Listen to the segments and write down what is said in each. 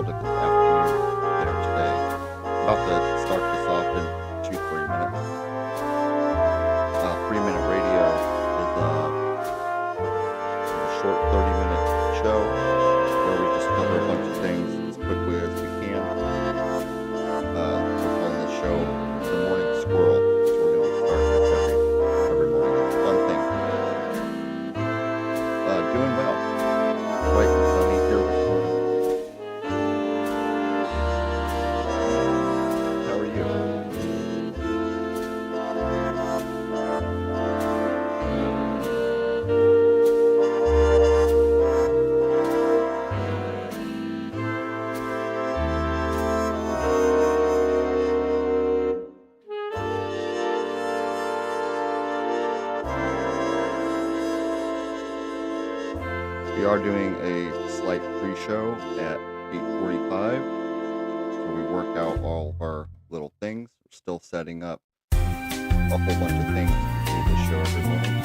this afternoon there today. About to start this off in 2-3 minutes. 3-minute radio is a short 30-minute show where we just cover a bunch of things as quickly as we can. We're calling this show the Morning Squirrel. So we're going to start this every morning. It's a fun thing. Doing well. Bright and sunny here this morning. How are you? We are doing a slight pre-show at 8:45, so we work out all of our little things. We're still setting up a whole bunch of things to do this show every morning.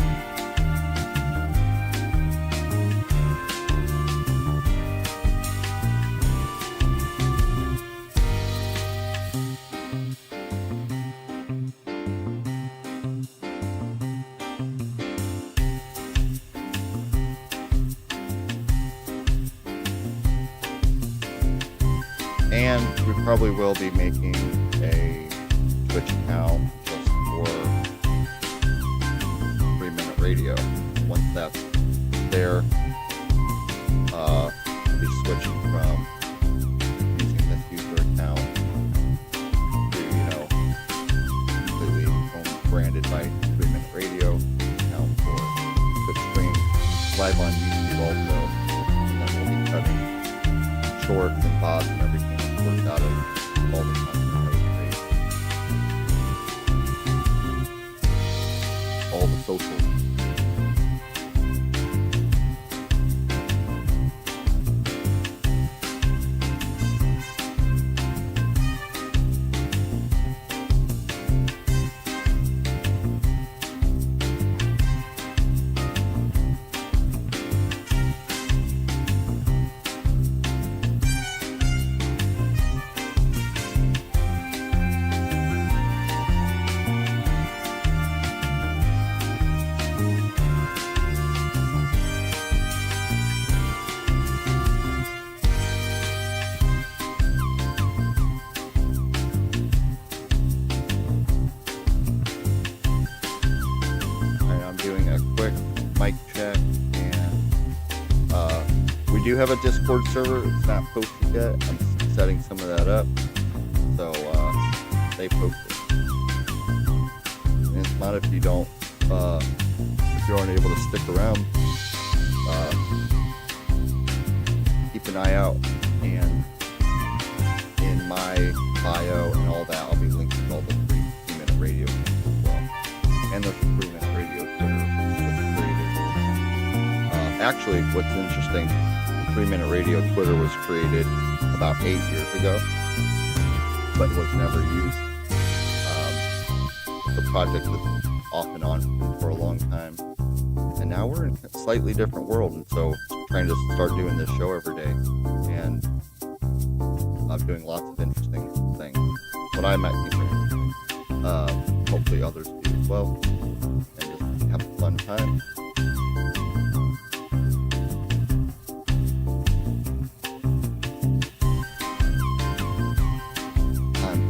And we probably will be making a Twitch account just for 3-minute radio. Once that's there, we'll be switching from using this user account to, completely branded by 3-minute radio account for Twitch stream, live on YouTube also. And then we'll be cutting shorts and pods and everything worked out of all the content that we create. All the socials. Mic check, and we do have a Discord server. It's not posted yet. I'm setting some of that up, so stay posted. And it's not if you don't, if you aren't able to stick around. Keep an eye out, and in my bio and all that, I'll be linking all the 3-minute radio things as well, and there's a 3-minute radio Twitter. Actually, what's interesting, 3-minute radio Twitter was created about 8 years ago, but was never used. It's a project that's off and on for a long time, and now we're in a slightly different world, and so trying to start doing this show every day, and I'm doing lots of interesting things. What I might be doing, hopefully others do as well, and just have a fun time.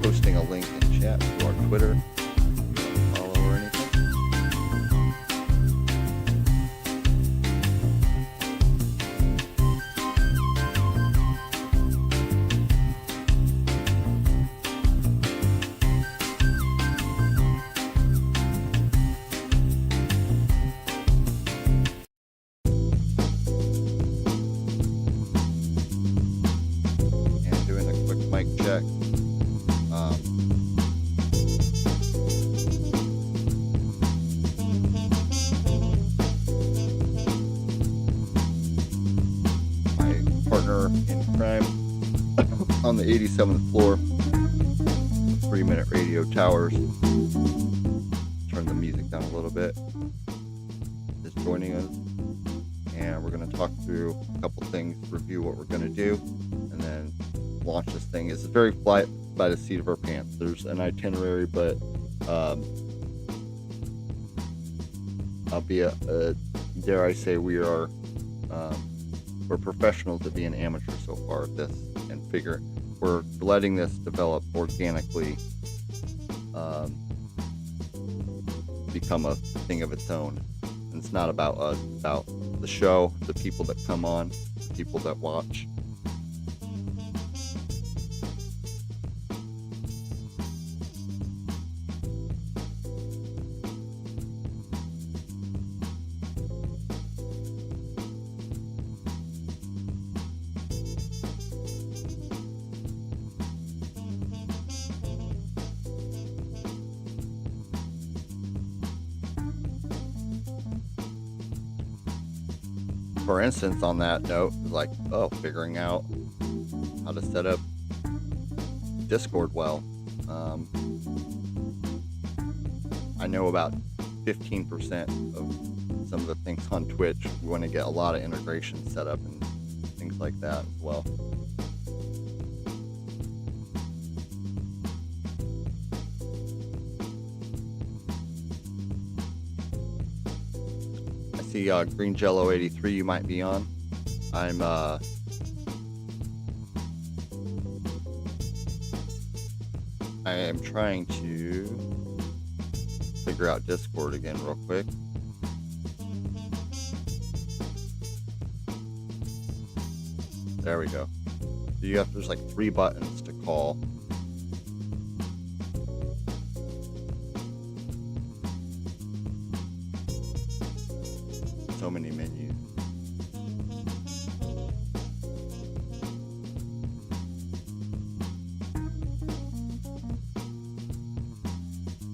Posting a link in chat to our Twitter. If you want to follow or anything. And doing a quick mic check. In crime on the 87th floor, 3-minute radio towers. Turn the music down a little bit. Is joining us, and we're going to talk through a couple things, review what we're going to do, and then launch this thing. It's very fly by the seat of our pants. There's an itinerary, but I'll be dare I say we're professionals at being amateurs so far at this, and figure we're letting this develop organically, become a thing of its own. And it's not about us, it's about the show, the people that come on, the people that watch. For instance, on that note, like, figuring out how to set up Discord well. I know about 15% of some of the things on Twitch. We want to get a lot of integration set up and things like that as well. I see Green Jello 83 you might be on. I am trying to figure out Discord again real quick. There we go. There's like 3 buttons to call. So many menus.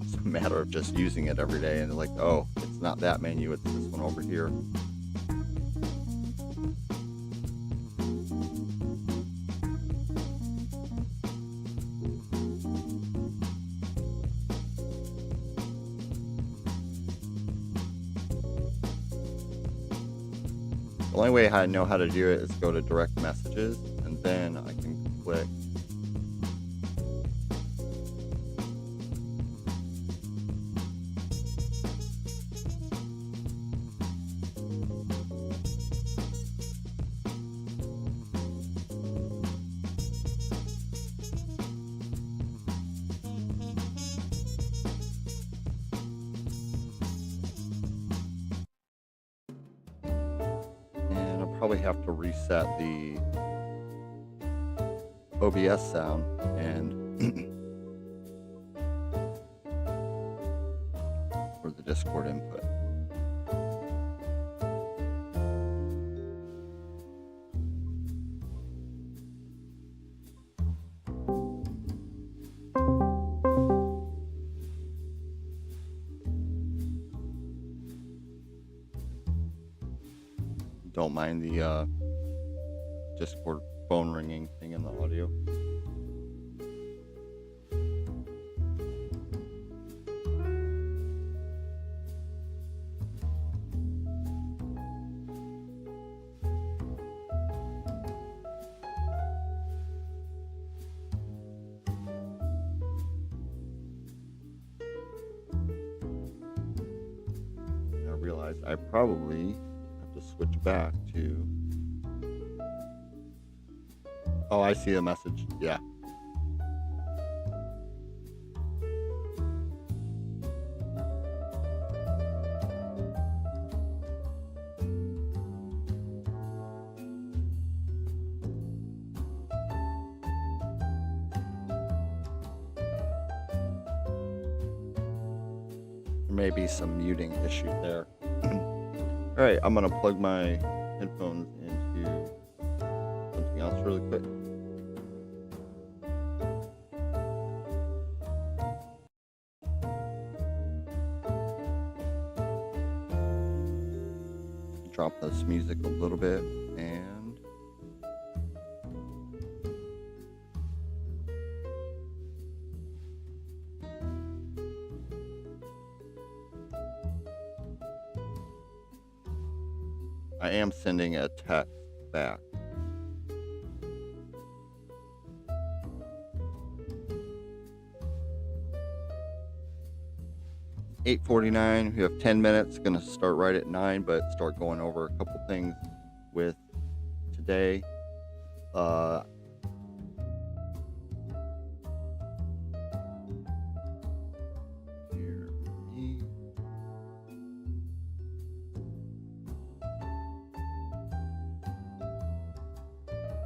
It's a matter of just using it every day and like, oh, it's not that menu, it's this one over here. The only way I know how to do it is go to direct messages, and then I can click probably have to reset the OBS sound and for the Discord input. Don't mind the Discord phone ringing thing in the audio. I realized I probably to switch back to. Oh, I see the message. Yeah. There may be some muting issue there. All right, I'm gonna plug my headphones into something else really quick. Drop this music a little bit and I am sending a text back. 8:49. We have 10 minutes. Going to start right at 9, but start going over a couple things with today. Here, me.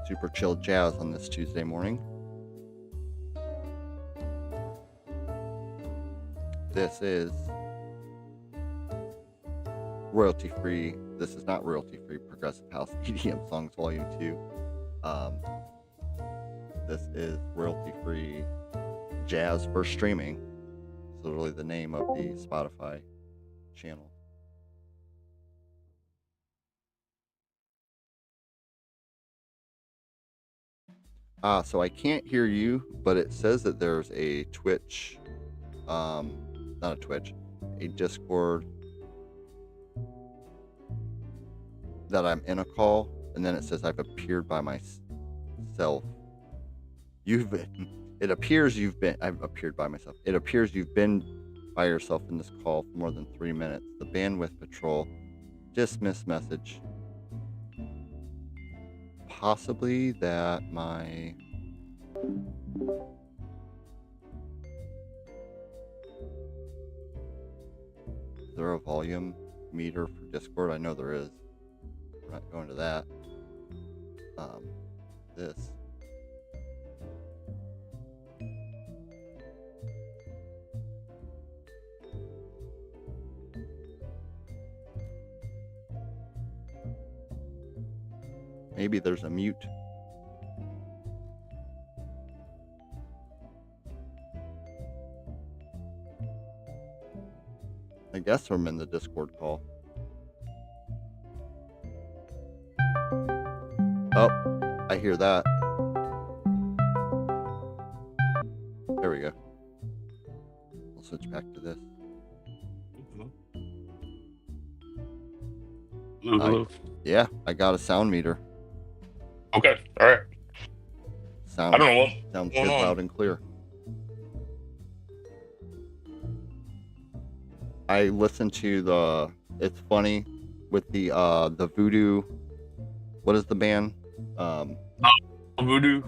Super chill jazz on this Tuesday morning. This is royalty-free. This is not royalty-free Progressive House EDM Songs Volume 2. This is royalty-free jazz for streaming. It's literally the name of the Spotify channel. So I can't hear you, but it says that there's a Twitch, not a Twitch, a Discord that I'm in a call, and then it says I've appeared by myself. It appears I've appeared by myself. It appears you've been by yourself in this call for more than 3 minutes. The bandwidth patrol, dismiss message. Possibly that my is there a volume meter for Discord? I know there is. We're not going to that. This. Maybe there's a mute. I guess I'm in the Discord call. Oh, I hear that. There we go. We'll switch back to this. Hello. Yeah, I got a sound meter. Okay, all right. Sounds, I don't know what sounds going good, on. loud and clear. I listened to it's funny with the Voodoo. What is the band? Voodoo.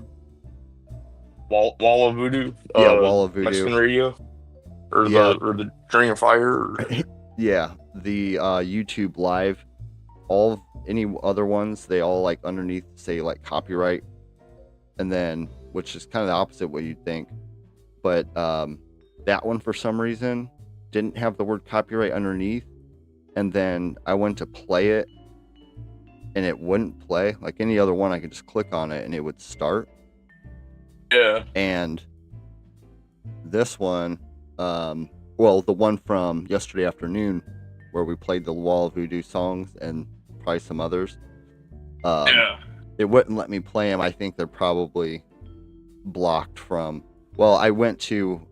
Wall of Voodoo. Yeah, Wall of Voodoo. Mexican Radio. Or Yeah. the String of Fire. Or... Yeah, the YouTube live. Any other ones, they all like underneath say like copyright, and then which is kind of the opposite what you'd think, but that one for some reason didn't have the word copyright underneath, and then I went to play it and it wouldn't play. Like any other one, I could just click on it and it would start. Yeah. And this one, well, the one from yesterday afternoon where we played the Wall of Voodoo songs and probably some others, Yeah. it wouldn't let me play them. I think they're probably blocked from, well, I went to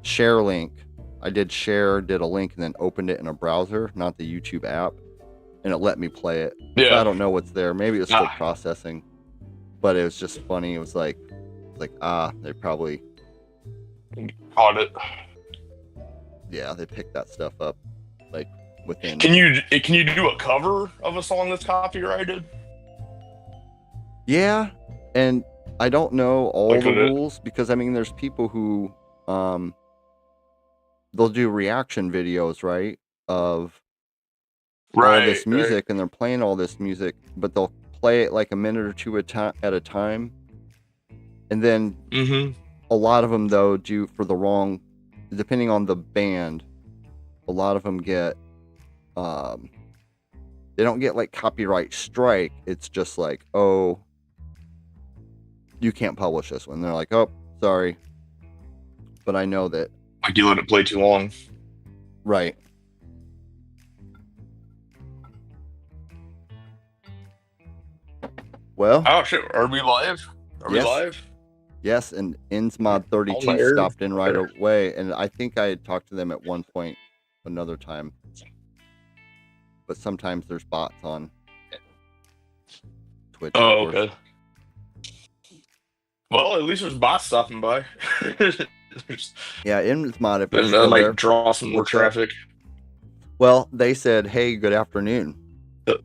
share link. I did a link and then opened it in a browser, not the YouTube app, and it let me play it. Yeah. So I don't know what's there. Maybe it was still processing, but it was just funny. It was like they probably Caught it. Yeah, they picked that stuff up like within. Can you do a cover of a song that's copyrighted? Yeah, and I don't know all Like the it- rules because I mean there's people who they'll do reaction videos, right, of all this music, and they're playing all this music, but they'll play it like a minute or two at a time, and then a lot of them though do for the wrong, depending on the band, a lot of them get they don't get like copyright strike. It's just like, oh, you can't publish this one. They're like, oh, sorry, but I know that, Like you let it play too long. right. Well, Oh shit! Are we live? Are Yes. we live? yes, and Insmod 32 Alright. stopped in right away, and I think I had talked to them at one point another time. But sometimes there's bots on Twitch. of Oh, course. okay. Well, at least there's bots stopping by. Yeah, Innsmouth, if you're And that still might there, draw some more what's up? traffic. Well, they said, "Hey, good afternoon," Uh, to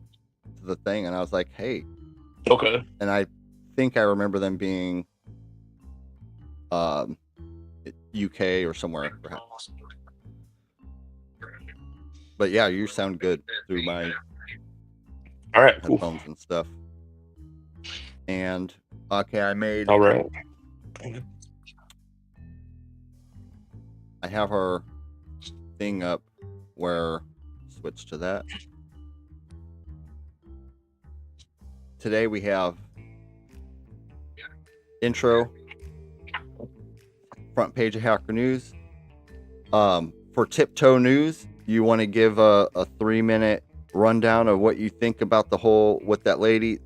the thing, and I was like, "Hey," Okay. and I think I remember them being um, UK or somewhere, perhaps. But yeah, you sound good through my All right, cool. headphones and stuff. And okay, All right. I have our thing up where switch to that. Today we have intro, front page of Hacker News. For Tiptoe News, you want to give a 3-minute rundown of what you think about the whole, what the lady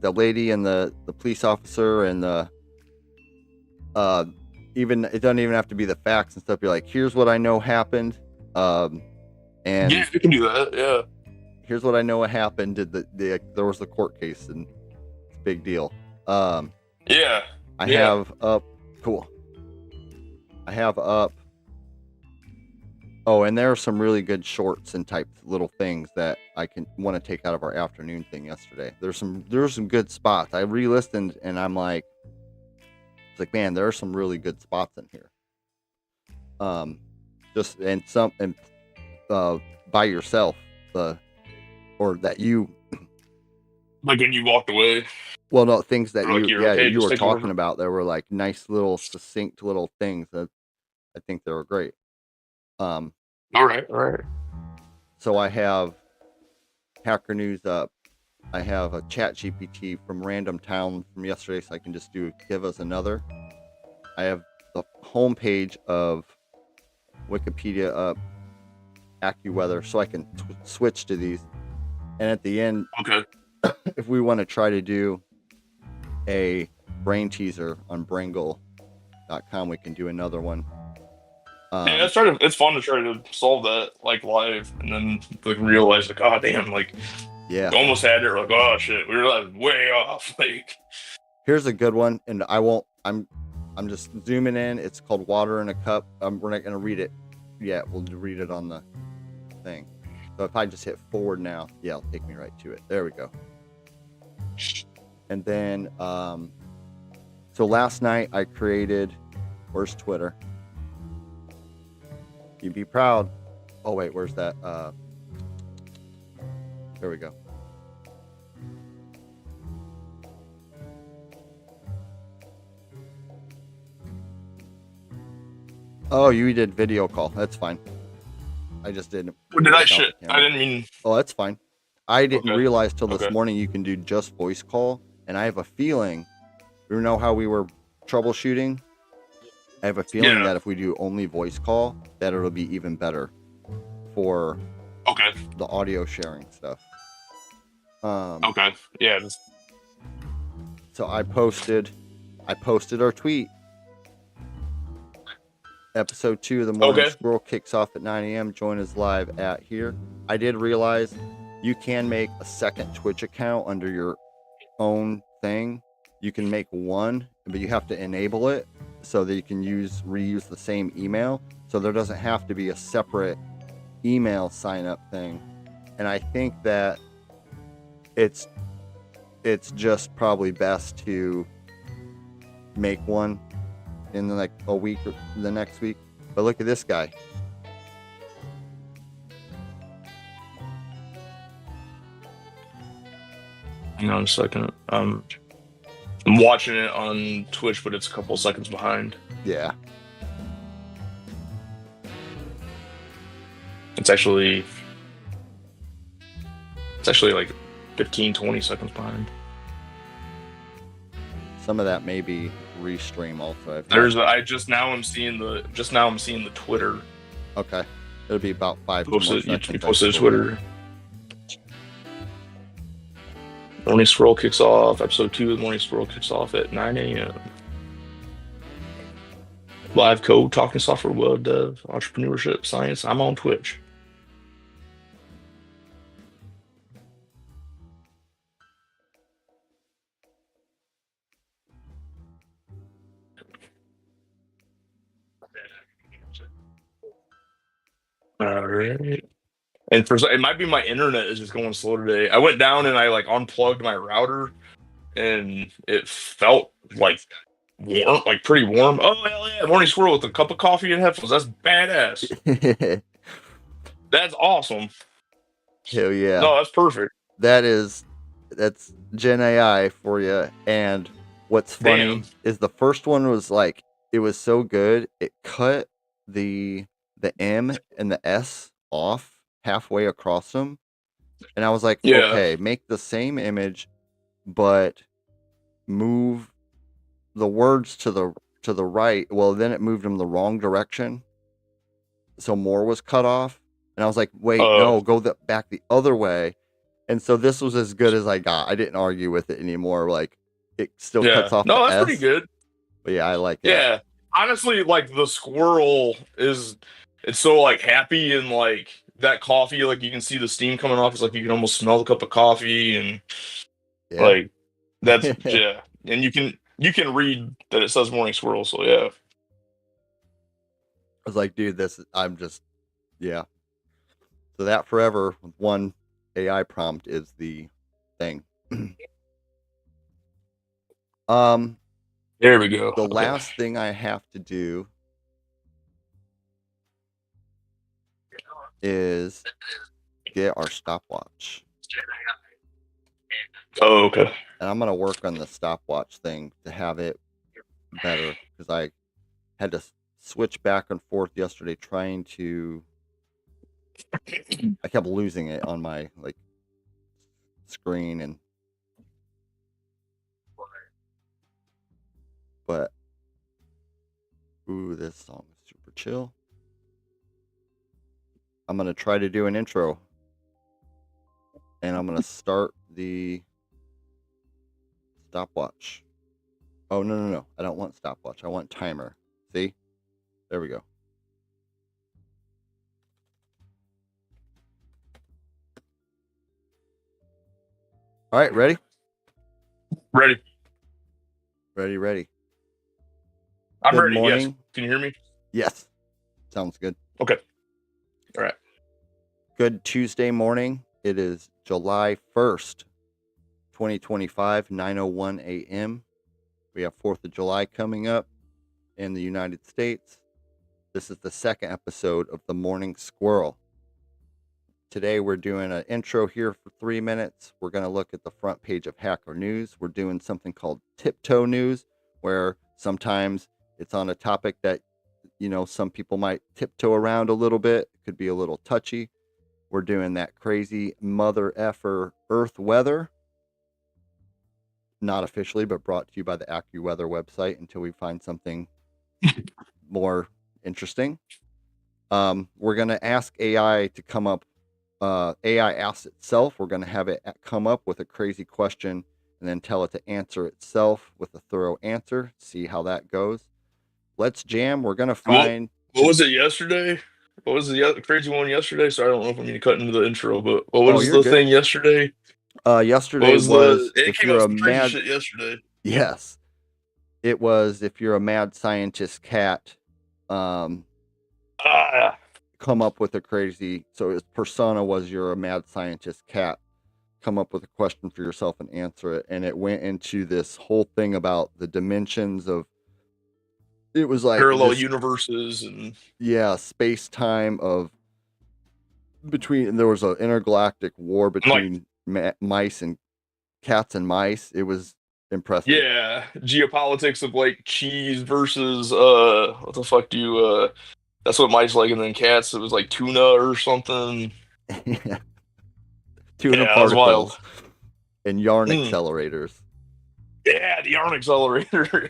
and the police officer and the even, it doesn't even have to be the facts and stuff. You're like, here's what I know happened, and Yeah, we can do that. Yeah. here's what I know what happened. There was the court case and it's a big deal. Yeah. I Yeah. have up, cool. I have up. Oh, and there are some really good shorts and type little things that I can want to take out of our afternoon thing yesterday. There's some good spots. I re-listened and I'm like, it's like, man, there are some really good spots in here. Just and some and by yourself, or that you, Like when you walked away, well, no, things that or like you, you're yeah, okay, you just were take talking over. about. There were like nice little succinct little things that I think they were great. Um, All right. All right. so I have Hacker News up. I have a chat GPT from random town from yesterday, so I can just give us another. I have the homepage of Wikipedia up, AccuWeather, so I can switch to these. And at the end, Okay. if we want to try to do a brain teaser on Brangle.com, we can do another one. Yeah, it's fun to try to solve that like live, and then like realize like, oh damn, like Yeah. you almost had it. Like, oh shit, we were like way off. Like, Here's a good one, and I'm just zooming in. It's called Water in a Cup. We're not gonna read it yet. We'll read it on the thing. So if I just hit forward now, yeah, it'll take me right to it. There we go. And then, so last night I created, where's Twitter? You'd be proud. Oh wait, where's that? There we go. Oh, you did video call. That's fine. I just didn't. what did I shit? I didn't mean. Oh, that's fine. I didn't Okay. realize till this Okay. morning you can do just voice call, and I have a feeling. You know how we were troubleshooting? I have a feeling Yeah. that if we do only voice call, that it'll be even better for Okay. the audio sharing stuff. Okay. Yeah. So I posted our tweet. Episode 2 of the Morning Squirrel kicks off at 9 a.m. Join us live at here. I did realize you can make a second Twitch account under your own thing. You can make one, but you have to enable it so that you can reuse the same email. So there doesn't have to be a separate email sign up thing. And I think that it's just probably best to make one in like a week or the next week. But look at this guy. Hang on a second. I'm watching it on Twitch, but it's a couple seconds behind. Yeah. It's actually like 15, 20 seconds behind. Some of that may be restream also. Just now I'm seeing the Twitter. Okay. It'll be about 5 more seconds. You posted Twitter. Morning Squirrel kicks off. Episode 2 of Morning Squirrel kicks off at 9 a.m. Live code, talking software, web dev, entrepreneurship, science. I'm on Twitch. All right. And it might be my internet is just going slow today. I went down and I like unplugged my router, and it felt like warm, like pretty warm. Oh hell yeah! Morning Squirrel with a cup of coffee and headphones. That's badass. That's awesome. Hell yeah. No, that's perfect. That's Gen AI for you. And what's funny Damn. is the first one was like, it was so good, it cut the M and the S off halfway across them. And I was like, Yeah. okay, make the same image, but move the words to the right. Well, then it moved them the wrong direction, so more was cut off. And I was like, wait, no, go back the other way. And so this was as good as I got. I didn't argue with it anymore. Like, it still cuts off no, the that's S. pretty good. But yeah, I like it. Yeah. Honestly, like the squirrel it's so like happy, and like that coffee, like you can see the steam coming off. It's like you can almost smell the cup of coffee, and like that's yeah. And you can read that it says Morning Squirrel, so yeah. I was like, dude, yeah. So that forever with one AI prompt is the thing. There we go. The last thing I have to do is get our stopwatch. Oh, okay. And I'm gonna work on the stopwatch thing to have it better, because I had to switch back and forth yesterday trying to. I kept losing it on my like screen, and but ooh, this song is super chill. I'm gonna try to do an intro, and I'm gonna start the stopwatch. Oh no! I don't want stopwatch. I want timer. See? There we go. All right, ready? Ready. Good I'm ready. morning. Yes. Can you hear me? Yes. Sounds good. Okay. All right. Good Tuesday morning. It is July 1st, 2025, 9:01 a.m. We have 4th of July coming up in the United States. This is the second episode of the Morning Squirrel. Today we're doing an intro here for 3 minutes. We're going to look at the front page of Hacker News. We're doing something called tiptoe news, where sometimes it's on a topic that, some people might tiptoe around a little bit. It could be a little touchy. We're doing that crazy mother effer Earth weather. Not officially, but brought to you by the AccuWeather website until we find something more interesting. We're going to ask AI to come up. AI asks itself. We're going to have it come up with a crazy question and then tell it to answer itself with a thorough answer. See how that goes. Let's jam. We're going to find... What was it yesterday? What was the crazy one yesterday? So I don't know if I'm going to cut into the intro, but what was the thing yesterday? Yesterday was it came up some crazy shit yesterday. Yes. It was if you're a mad scientist cat, come up with a crazy... So its persona was you're a mad scientist cat. Come up with a question for yourself and answer it. And it went into this whole thing about the dimensions of... It was like parallel universes and space-time of between... There was an intergalactic war between mice and cats and mice. It was impressive. Yeah, geopolitics of like cheese versus what the fuck do you that's what mice like, and then cats it was like tuna or something. Tuna particles and yarn accelerators. Yeah, the yarn accelerator.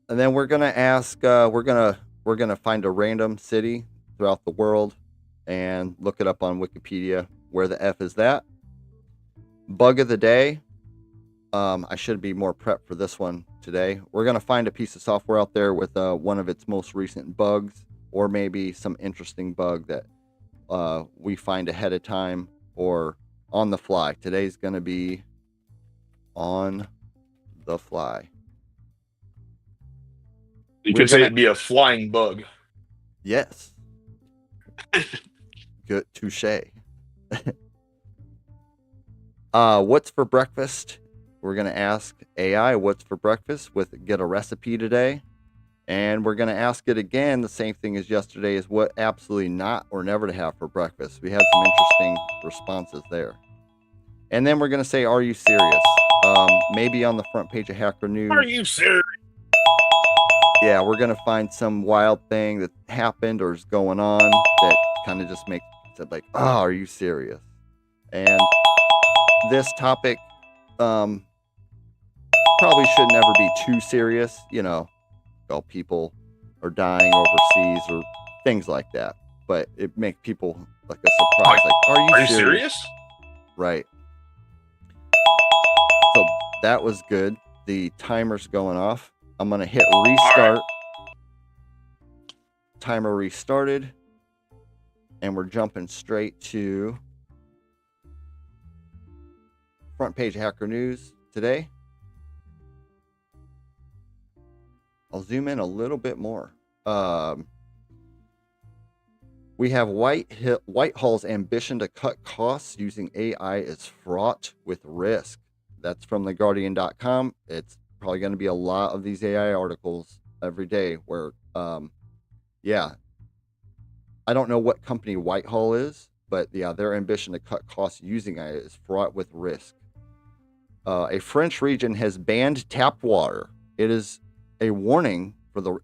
And then we're gonna ask. We're gonna find a random city throughout the world and look it up on Wikipedia. Where the F is that? Bug of the day. I should be more prepped for this one today. We're gonna find a piece of software out there with one of its most recent bugs, or maybe some interesting bug that we find ahead of time or on the fly. Today's gonna be on the fly. You could say it'd be a flying bug. Yes. Good. Touche. What's for breakfast? We're going to ask AI what's for breakfast with get a recipe today. And we're going to ask it again, the same thing as yesterday, is what absolutely not or never to have for breakfast. We had some interesting responses there. And then we're going to say, are you serious? Maybe on the front page of Hacker News. Are you serious? Yeah, we're going to find some wild thing that happened or is going on that kind of just makes it like, oh, are you serious? And this topic probably should never be too serious, you know, while people are dying overseas or things like that. But it makes people like a surprise. Like, are you serious? Right. So that was good. The timer's going off. I'm going to hit restart. Timer restarted. And we're jumping straight to front page of Hacker News today. I'll zoom in a little bit more. We have Whitehall's ambition to cut costs using AI is fraught with risk. That's from theguardian.com. It's probably going to be a lot of these AI articles every day where, yeah, I don't know what company Whitehall is, but yeah, their ambition to cut costs using AI is fraught with risk. A French region has banned tap water. It is a warning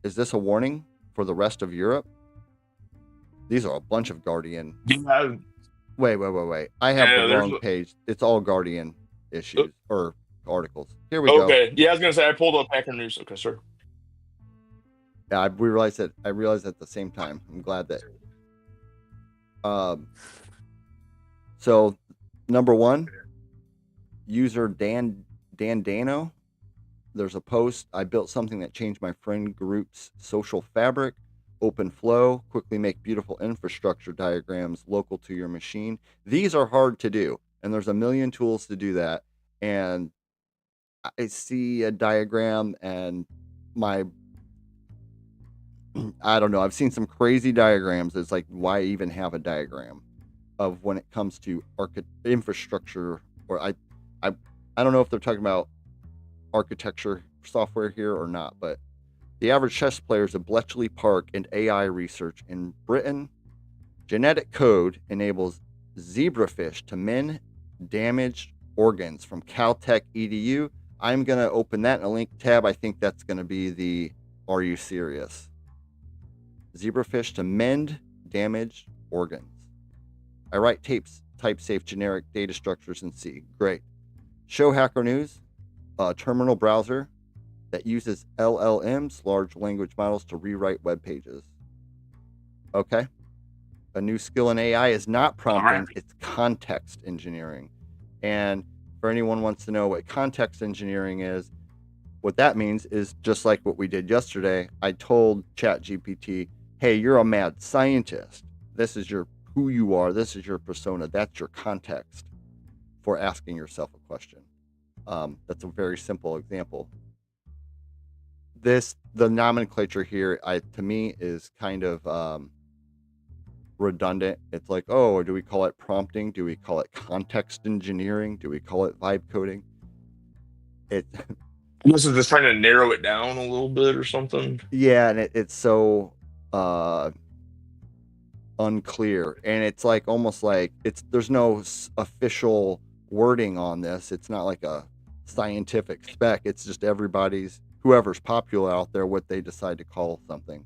is this a warning for the rest of Europe? These are a bunch of Guardian. Yeah. Wait. I have the wrong page. It's all Guardian issues or articles. Here we go. Okay. Yeah, I was gonna say I pulled up Hacker News. Okay, sir. Yeah, I realized at the same time. I'm glad that. So, number one, user Dan Dano. There's a post. I built something that changed my friend group's social fabric. Open flow, quickly make beautiful infrastructure diagrams local to your machine. These are hard to do, and there's a million tools to do that. And I see a diagram, and I don't know. I've seen some crazy diagrams. It's like, why even have a diagram of when it comes to infrastructure? Or I don't know if they're talking about architecture software here or not, but the average chess player is at Bletchley Park and AI research in Britain. Genetic code enables zebrafish to mend damaged organs from Caltech EDU. I'm going to open that in a link tab. I think that's going to be the Are You Serious? Zebrafish to mend damaged organs. I write type safe generic data structures in C. Great. Show Hacker News, a terminal browser that uses LLMs, large language models, to rewrite web pages. Okay. A new skill in AI is not prompting, it's context engineering. And for anyone who wants to know what context engineering is, what that means is just like what we did yesterday. I told ChatGPT, hey, you're a mad scientist. This is who you are. This is your persona. That's your context for asking yourself a question. That's a very simple example. The nomenclature here, to me, is kind of redundant. It's like, oh, do we call it prompting? Do we call it context engineering? Do we call it vibe coding? This is just trying to narrow it down a little bit or something. Yeah, and it's so unclear, and it's like almost like there's no official wording on this. It's not like a scientific spec. It's just whoever's popular out there, what they decide to call something.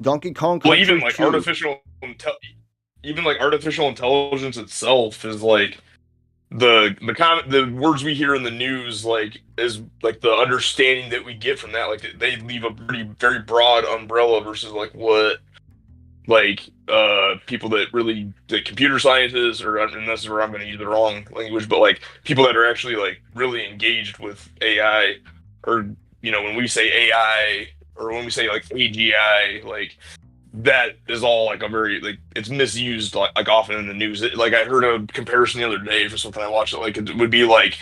Donkey Kong Country. Well, even like artificial intelligence itself is like the words we hear in the news, like, is like the understanding that we get from that. Like, they leave a very broad umbrella versus like what people that really, the computer scientists, and this is where I'm going to use the wrong language, but like people that are actually like really engaged with AI, or when we say AI or when we say like AGI, like that is all like a very, like, it's misused like often in the news. Like I heard a comparison the other day for something I watched, like it would be like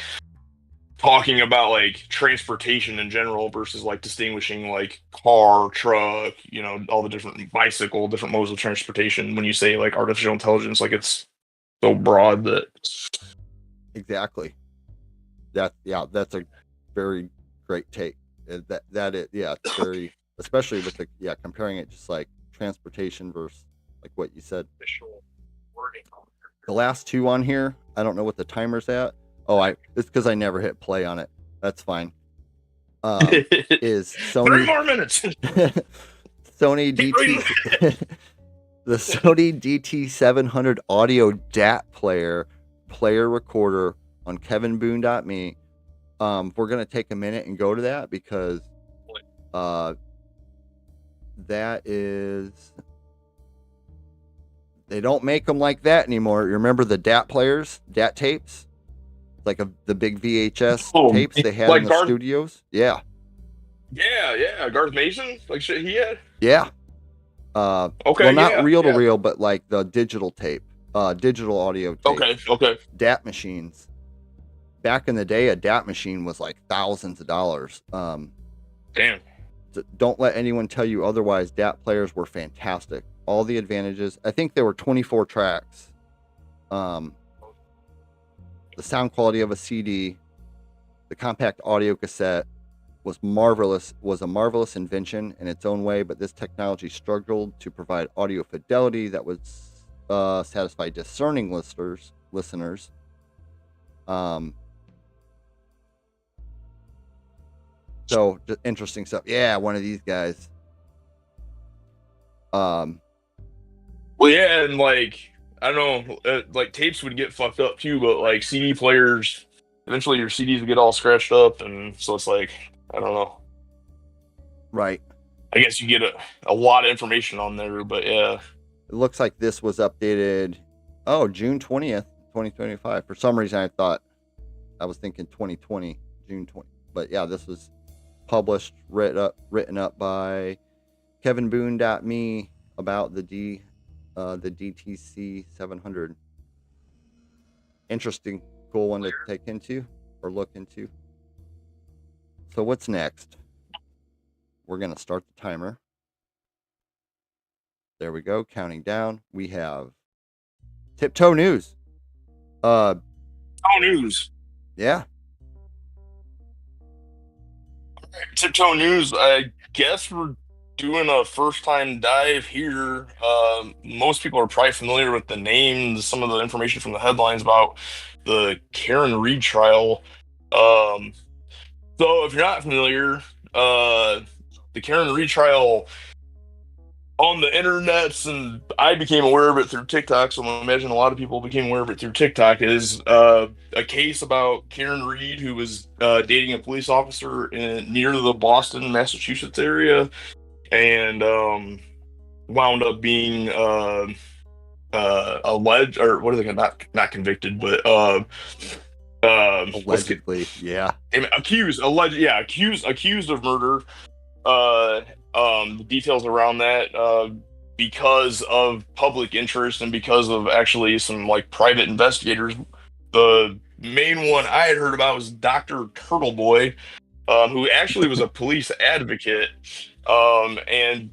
talking about like transportation in general versus like distinguishing like car, truck, all the different bicycle, different modes of transportation. When you say like artificial intelligence, like it's so broad that Exactly. That's a very great take. It's very, especially with comparing it just like transportation versus like what you said. The last two on here, I don't know what the timer's at. Oh, it's because I never hit play on it. That's fine. Is Sony 3 more minutes. Sony DT the Sony DT700 audio DAT player recorder on kevinboone.me. We're gonna take a minute and go to that because that is, they don't make them like that anymore. You remember the DAT players, DAT tapes, like the big VHS tapes they had like in the studios? Yeah, Garth Mason, like shit he had. Yeah. Okay. Well, not reel to reel, but like the digital tape, digital audio tape. Okay. DAT machines. Back in the day, a DAT machine was like thousands of dollars. Damn. Don't let anyone tell you otherwise. DAT players were fantastic. All the advantages. I think there were 24 tracks. The sound quality of a CD, the compact audio cassette was a marvelous invention in its own way, but this technology struggled to provide audio fidelity that would satisfy discerning listeners. So just interesting stuff. Yeah, one of these guys. Well, yeah, and like I don't know, like tapes would get fucked up too, but like CD players, eventually your CDs would get all scratched up, and so it's like I don't know. Right. I guess you get a lot of information on there, but yeah. It looks like this was updated. Oh, June 20th, 2025. For some reason, I was thinking 2020, June 20. But yeah, this was published, written up by kevinboone.me about the DTC 700. Interesting, cool one to take into or look into. So what's next? We're going to start the timer. There we go, counting down. We have Tiptoe News. News. Yeah. Tiptoe News, I guess we're doing a first-time dive here. Most people are probably familiar with the names, some of the information from the headlines about the Karen Reed trial. So if you're not familiar, the Karen Reed trial on the internets, and I became aware of it through TikTok, so I imagine a lot of people became aware of it through TikTok, is a case about Karen Reed, who was dating a police officer near the Boston, Massachusetts area, and wound up being alleged, or what are they not convicted, but allegedly, accused of murder. The details around that, because of public interest and because of actually some like private investigators. The main one I had heard about was Dr. Turtleboy, who actually was a police advocate, and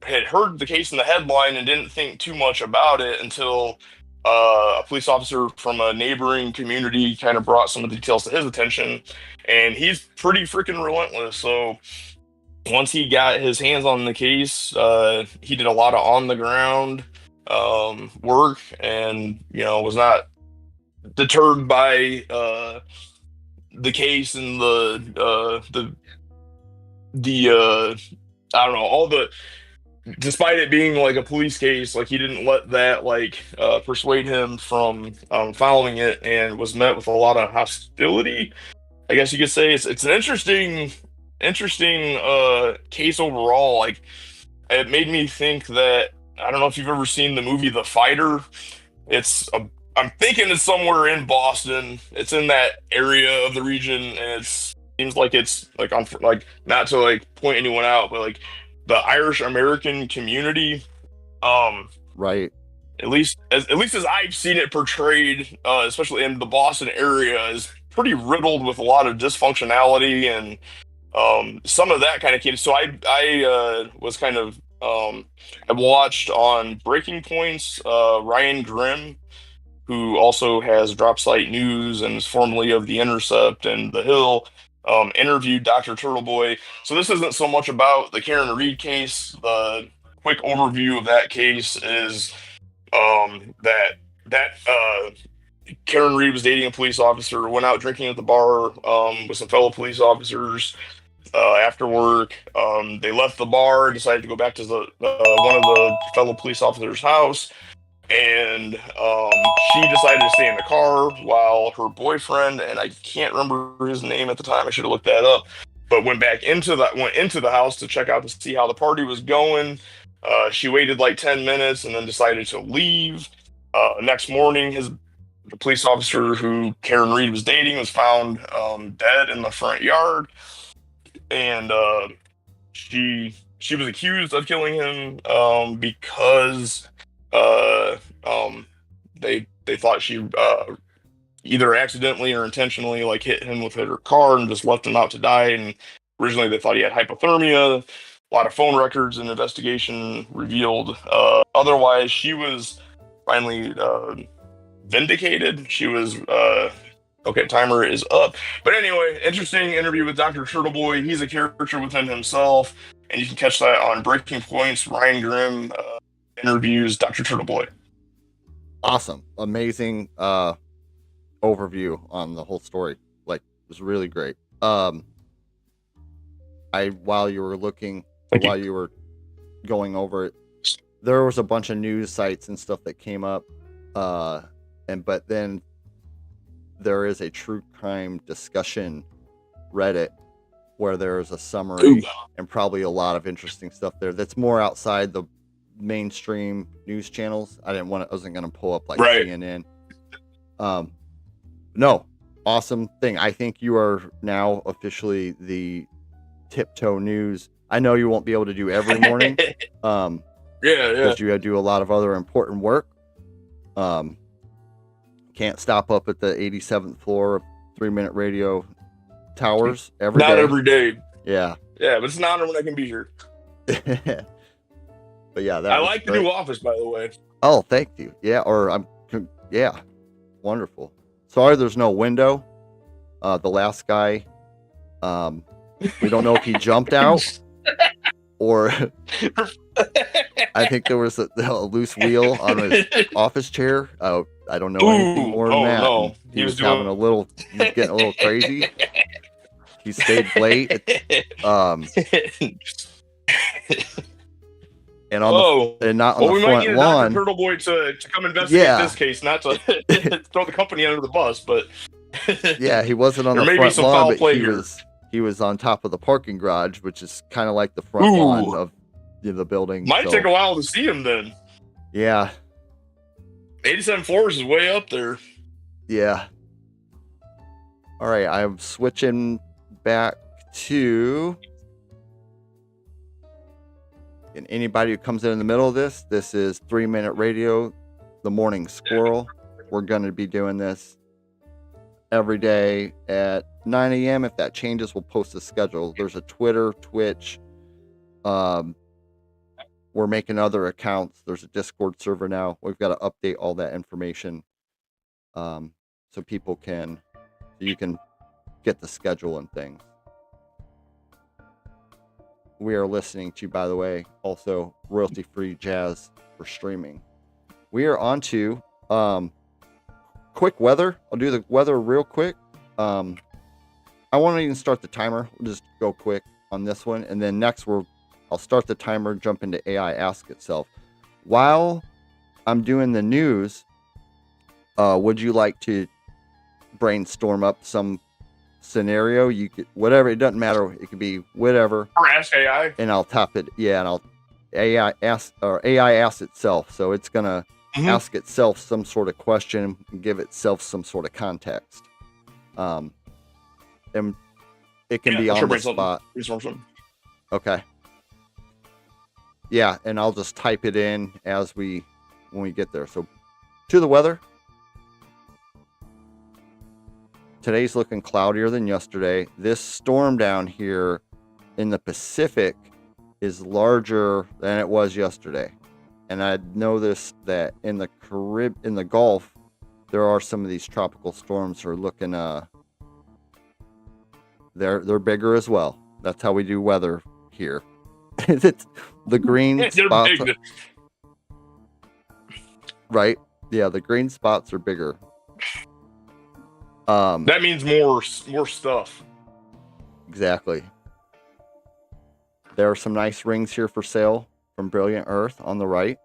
had heard the case in the headline and didn't think too much about it until a police officer from a neighboring community kind of brought some of the details to his attention, and he's pretty freaking relentless. So once he got his hands on the case, he did a lot of on the ground work, and was not deterred by the case and the I don't know, all the, despite it being like a police case, like he didn't let that like persuade him from following it, and was met with a lot of hostility, I guess you could say. It's an interesting case overall. Like, it made me think that, I don't know if you've ever seen the movie The Fighter. I'm thinking it's somewhere in Boston. It's in that area of the region, and it seems like it's like on, like, not to like point anyone out, but like the Irish American community, right, at least as I've seen it portrayed, especially in the Boston area, is pretty riddled with a lot of dysfunctionality, and some of that kind of came. So I was kind of I watched on Breaking Points, Ryan Grimm, who also has Drop Site News and is formerly of The Intercept and The Hill, interviewed Dr. Turtleboy. So this isn't so much about the Karen Reed case. The quick overview of that case is that Karen Reed was dating a police officer, went out drinking at the bar with some fellow police officers. After work, they left the bar, decided to go back to one of the fellow police officers' house, and she decided to stay in the car while her boyfriend, and I can't remember his name at the time, I should have looked that up, but went into the house to check out to see how the party was going. She waited like 10 minutes and then decided to leave. Next morning, the police officer who Karen Reed was dating was found dead in the front yard, and she was accused of killing him because they thought she either accidentally or intentionally like hit him with her car and just left him out to die. And originally they thought he had hypothermia. A lot of phone records and investigation revealed otherwise. She was finally vindicated. She was okay, timer is up. But anyway, interesting interview with Dr. Turtleboy. He's a character within himself, and you can catch that on Breaking Points. Ryan Grimm interviews Dr. Turtleboy. Awesome. Amazing overview on the whole story. Like, it was really great. While you were going over it, there was a bunch of news sites and stuff that came up. But then there is a true crime discussion Reddit where there's a summary and probably a lot of interesting stuff there that's more outside the mainstream news channels. I wasn't going to pull up like CNN. No, awesome thing. I think you are now officially the Tiptoe News. I know you won't be able to do every morning. Because you do a lot of other important work. Can't stop up at the 87th floor of 3 Minute Radio Towers every day. Not every day. Yeah. Yeah, but it's an honor when I can be here. But yeah, I like the new office, by the way. Oh, thank you. Yeah, yeah, wonderful. Sorry, there's no window. The last guy, we don't know if he jumped out or I think there was a loose wheel on his office chair. I don't know anything more than that. No. He was getting a little crazy. He stayed late. And not on the front lawn. Turtleboy to come investigate this case, not to throw the company under the bus, but yeah, he wasn't on the front lawn, but he was on top of the parking garage, which is kind of like the front lawn of the building. Might take a while to see him then. Yeah. 87 floors is way up there. Yeah. All right, I'm switching back to. And anybody who comes in the middle of this is 3 Minute Radio, the Morning Squirrel. We're going to be doing this every day at 9 a.m. If that changes, we'll post a schedule. There's a Twitter, Twitch. We're making other accounts. There's a Discord server now. We've got to update all that information so you can get the schedule and things. We are listening to, by the way, also royalty-free jazz for streaming. We are on to quick weather. I'll do the weather real quick. I won't even start the timer. We'll just go quick on this one. And then next, I'll start the timer, jump into AI Ask Itself. While I'm doing the news, would you like to brainstorm up some scenario? You could, whatever, it doesn't matter. It could be whatever. Or ask AI. And I'll tap it. Yeah, and AI asks itself. So it's gonna ask itself some sort of question and give itself some sort of context. And it can be on the spot. Okay. Yeah, and I'll just type it in when we get there. So to the weather. today's looking cloudier than yesterday. This storm down here in the Pacific is larger than it was yesterday. And I noticed that in the Gulf, there are some of these tropical storms are looking they're bigger as well. That's how we do weather here. It's the green They're spots, big. right? Yeah, the green spots are bigger. That means more stuff. Exactly. There are some nice rings here for sale from Brilliant Earth on the right.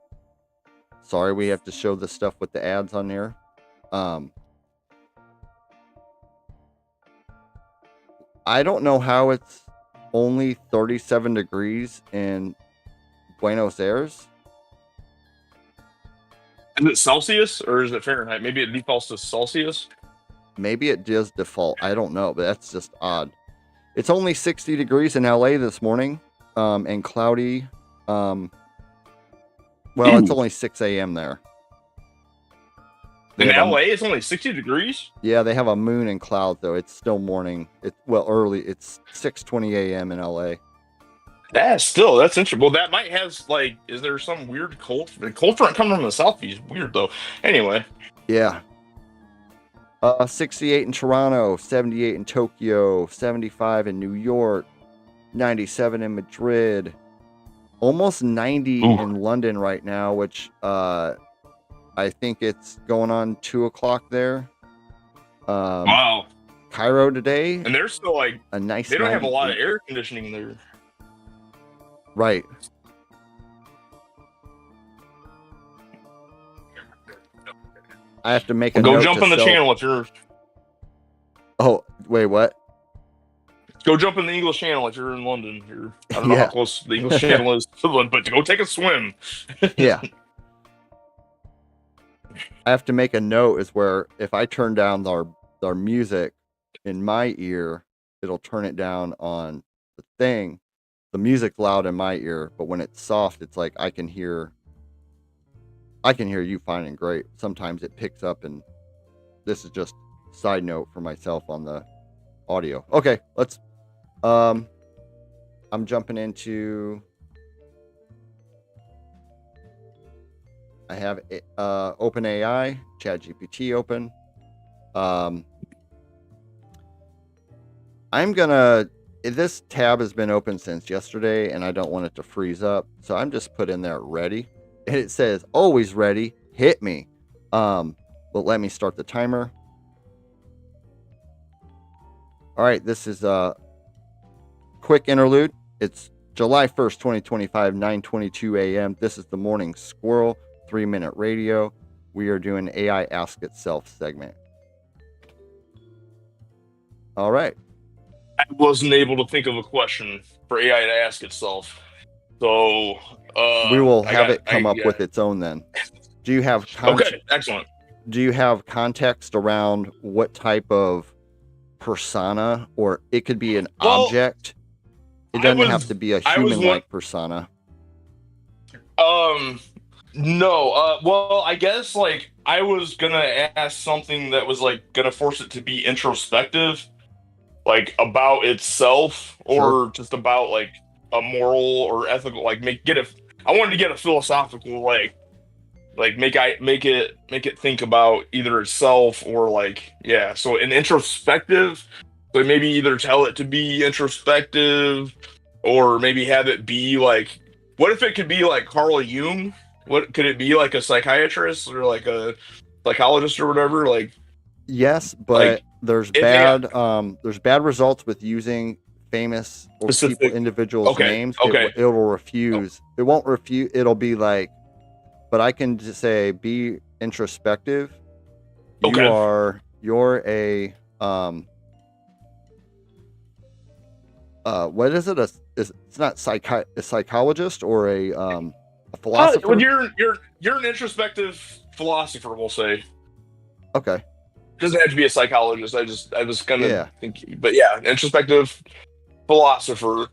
Sorry, we have to show the stuff with the ads on there. I don't know how it's only 37 degrees in Buenos Aires. Is it Celsius or is it Fahrenheit? Maybe it defaults to Celsius. Maybe it does default. I don't know, but that's just odd. It's only 60 degrees in LA this morning, and cloudy. Well, it's only 6 a.m. there. In LA, it's only 60 degrees? Yeah, they have a moon and cloud, though. It's still morning. Early. It's 6:20 a.m. in LA. That's interesting. Well, that might have, like, is there some weird cold front coming from the southeast? Weird, though. Anyway. Yeah. 68 in Toronto, 78 in Tokyo, 75 in New York, 97 in Madrid, almost 90 in London right now, which I think it's going on 2 o'clock there. Wow. Cairo today. And they're still like a nice. They don't have a lot of air conditioning there. Right. I have to make a Go note jump to on the sell... channel if you're. Oh, wait, what? Go jump in the English Channel if you're in London. I don't know how close the English Channel is to London, but go take a swim. Yeah. I have to make a note is where if I turn down our music in my ear, it'll turn it down on the thing. The music's loud in my ear, but when it's soft, it's like I can hear you fine and great. Sometimes it picks up, and this is just side note for myself on the audio. Okay, let's I'm jumping into I have OpenAI, ChatGPT open. This tab has been open since yesterday, and I don't want it to freeze up, so I'm just put in there ready, and it says always ready. Hit me. But let me start the timer. All right, this is a quick interlude. It's July 1st, 2025, 9:22 a.m. This is the Morning Squirrel 3-minute radio. We are doing AI Ask Itself segment. All right. I wasn't able to think of a question for AI to ask itself. So we will have it come up with its own then. Do you have okay, excellent. Do you have context around what type of persona, or it could be an object? It doesn't have to be a human-like persona. No. Well, I guess like I was gonna ask something that was like gonna force it to be introspective, like about itself, or just about like a moral or ethical. Like I wanted to get a philosophical like make it think about either itself or like So an introspective, but maybe either tell it to be introspective, or maybe have it be like. What if it could be like Carl Jung? What could it be, like a psychiatrist or like a psychologist or whatever? Like, yes, but there's bad results with using famous or individuals' names. It'll refuse. It won't refuse. It'll be like, but I can just say, be introspective. You're a what is it? It's not a psychologist or a philosopher. Well, you're an introspective philosopher, we'll say. Okay. Doesn't have to be a psychologist. I was kind of thinking, but yeah, an introspective philosopher.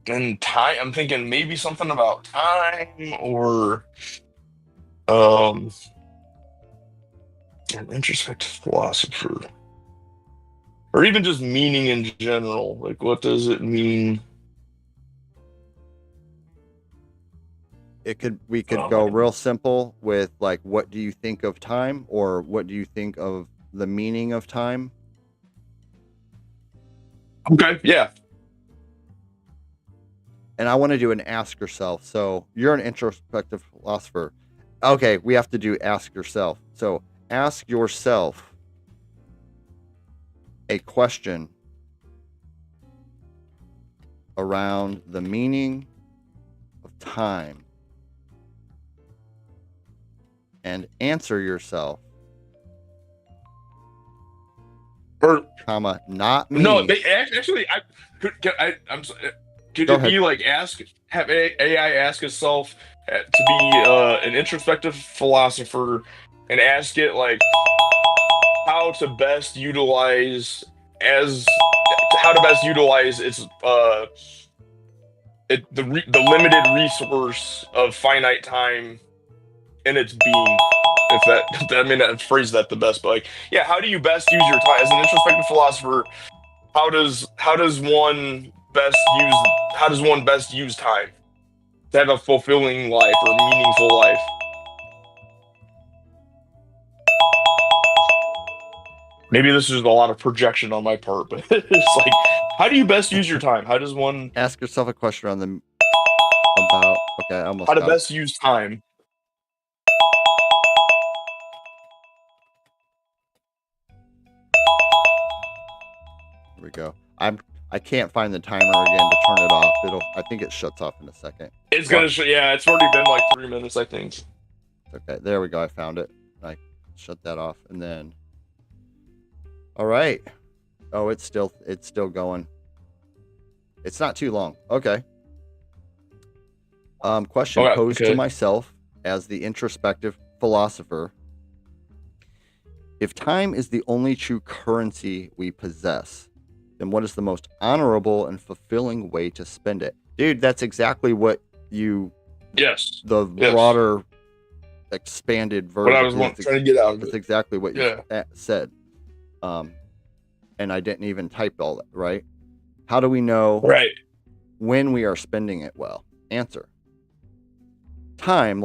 And time. I'm thinking maybe something about time, or An introspective philosopher, or even just meaning in general. Like, what does it mean? We could go real simple with like, what do you think of time, or what do you think of the meaning of time? Okay, yeah. And I want to do an ask yourself. So you're an introspective philosopher. Okay, we have to do ask yourself. So ask yourself a question around the meaning of time, and answer yourself, Or comma, not me. no, they actually. I'm sorry. Could Go it ahead. be like have AI ask itself to be an introspective philosopher, and ask it like how to best utilize its the limited resource of finite time in its being. If that, I mean, I phrase that the best, but like, yeah, how do you best use your time as an introspective philosopher? How does one best use time to have a fulfilling life or a meaningful life? Maybe this is a lot of projection on my part, but it's like, how do you best use your time? How does one Ask yourself a question on the about. Okay, I almost how to got it. best use time? Here we go. I can't find the timer again to turn it off. I think it shuts off in a second. It's gonna yeah, it's already been like 3 minutes, I think. Okay, there we go. I found it. I shut that off, and then. All right. Oh, it's still going. It's not too long. Okay. Question posed to myself as the introspective philosopher. If time is the only true currency we possess, then what is the most honorable and fulfilling way to spend it? Dude, that's exactly what you... Yes. The broader, expanded version. What I was trying to get out of it. That's exactly what you said. And I didn't even type all that, right? How do we know when we are spending it well? Answer. Time,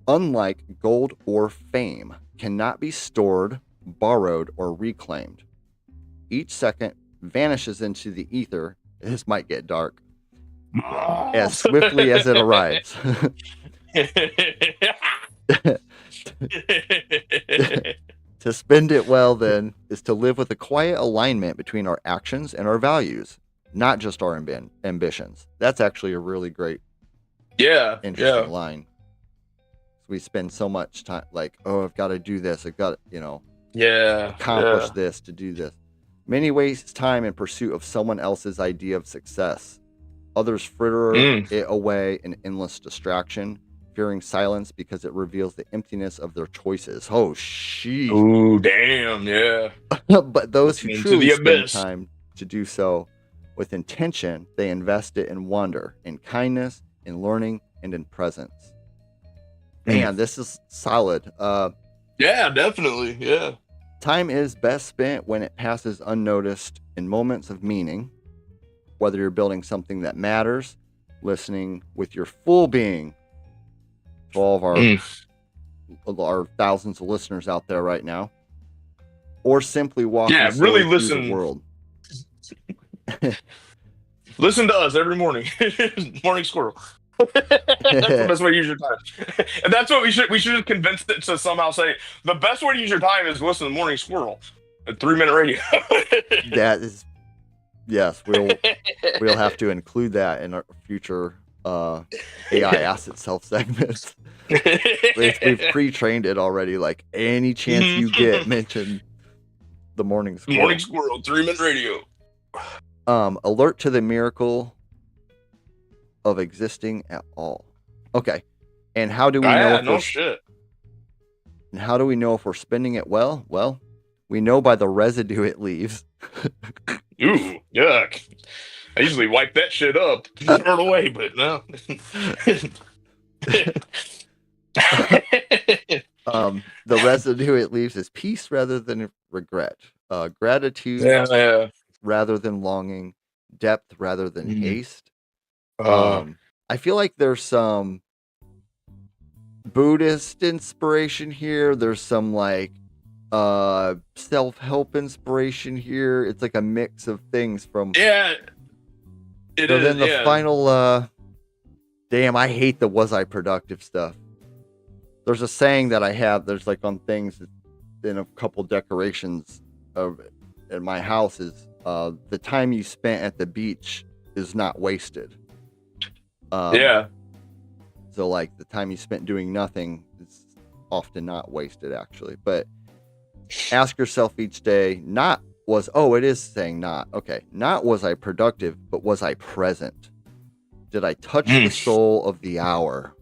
unlike gold or fame, cannot be stored, borrowed, or reclaimed. Each second vanishes into the ether. This might get dark. As swiftly as it arrives. To spend it well, then, is to live with a quiet alignment between our actions and our values, not just our ambitions. That's actually a really great, interesting line. We spend so much time like, oh, I've got to do this. I've got to, accomplish this to do this. Many waste time in pursuit of someone else's idea of success. Others fritter it away in endless distraction, fearing silence because it reveals the emptiness of their choices. Oh, sheesh. Oh, damn, yeah. But those who truly spend time to do so with intention, they invest it in wonder, in kindness, in learning, and in presence. Man, this is solid. Yeah, definitely, yeah. Time is best spent when it passes unnoticed in moments of meaning, whether you're building something that matters, listening with your full being to all of our thousands of listeners out there right now, or simply walking really through listen. The world. Listen to us every morning. Morning Squirrel. That's the best way to use your time. And that's what we should have convinced it to somehow say the best way to use your time is listen to Morning Squirrel, a 3-minute radio. That is, yes, we'll have to include that in our future AI Ask Itself segments. We've pre-trained it already. Like, any chance you get, mention the Morning Squirrel. Morning Squirrel, 3-minute radio. Alert to the miracle of existing at all. Okay. And how do we know And how do we know if we're spending it well? Well, we know by the residue it leaves. Ooh, yuck. I usually wipe that shit up, throw it away, but no. The residue it leaves is peace rather than regret, gratitude Yeah. rather than longing, depth rather than Mm. haste. Uh, I feel like there's some Buddhist inspiration here. There's some like self-help inspiration here. It's like a mix of things from yeah. It so is. then the Yeah. final damn, I hate the was I productive stuff. There's a saying that I have, there's like on things in a couple decorations of in my house is the time you spent at the beach is not wasted. Yeah. So like the time you spent doing nothing is often not wasted actually. But ask yourself each day, not was, oh, it is saying not. Okay. Not was I productive, but was I present? Did I touch the soul of the hour?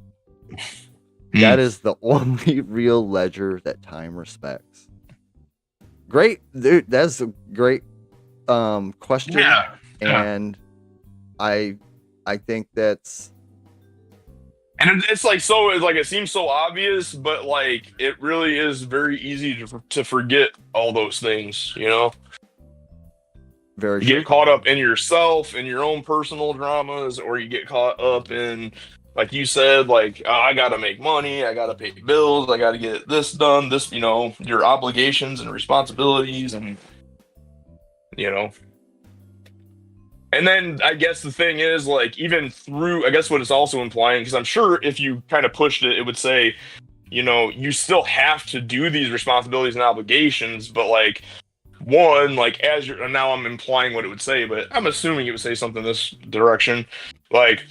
That is the only real ledger that time respects. Great, dude. That's a great question. Yeah. And I think that's, And it's like so. It's like it seems so obvious, but like it really is very easy to forget all those things. You know, very you true. get caught up in yourself, in your own personal dramas, or you get caught up in, like you said, like, oh, I gotta make money, I gotta pay bills, I gotta get this done, this, you know, your obligations and responsibilities, and you know. And then I guess the thing is, like, even through, I guess what it's also implying, because I'm sure if you kind of pushed it, it would say, you know, you still have to do these responsibilities and obligations, but like, one, like, as you're, and now I'm implying what it would say, but I'm assuming it would say something this direction, like,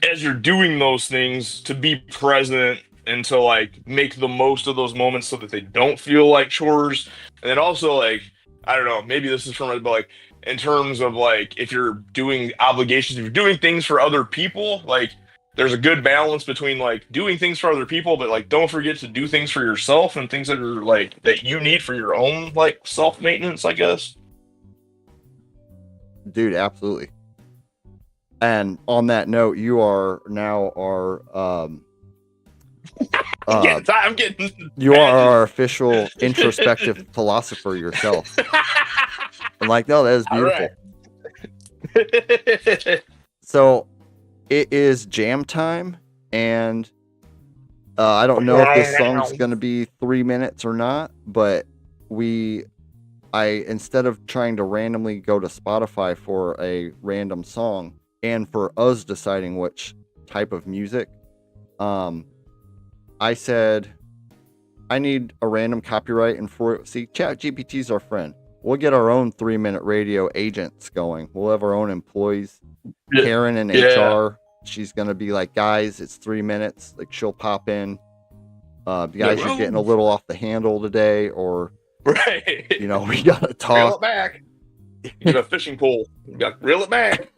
as you're doing those things, to be present and to like make the most of those moments so that they don't feel like chores. And then also, like, I don't know, maybe this is from it, but like in terms of like if you're doing obligations, if you're doing things for other people, like there's a good balance between like doing things for other people, but like don't forget to do things for yourself and things that are like that you need for your own like self-maintenance, I guess. dude, absolutely. And on that note, you are now our Yeah, I'm getting you are our official introspective philosopher yourself. I'm like, no, that is beautiful. Right. So it is jam time, and I don't know if this song's gonna be 3 minutes or not, but instead of trying to randomly go to Spotify for a random song and for us deciding which type of music, I said I need a random copyright, and see, ChatGPT's our friend. We'll get our own 3-minute radio agents going. We'll have our own employees. Karen in HR, she's gonna be like, guys, it's 3 minutes. Like, she'll pop in. Guys, you're getting a little off the handle today, or right, you know, we gotta talk. Reel it back. You get a fishing pole. You got to reel it back.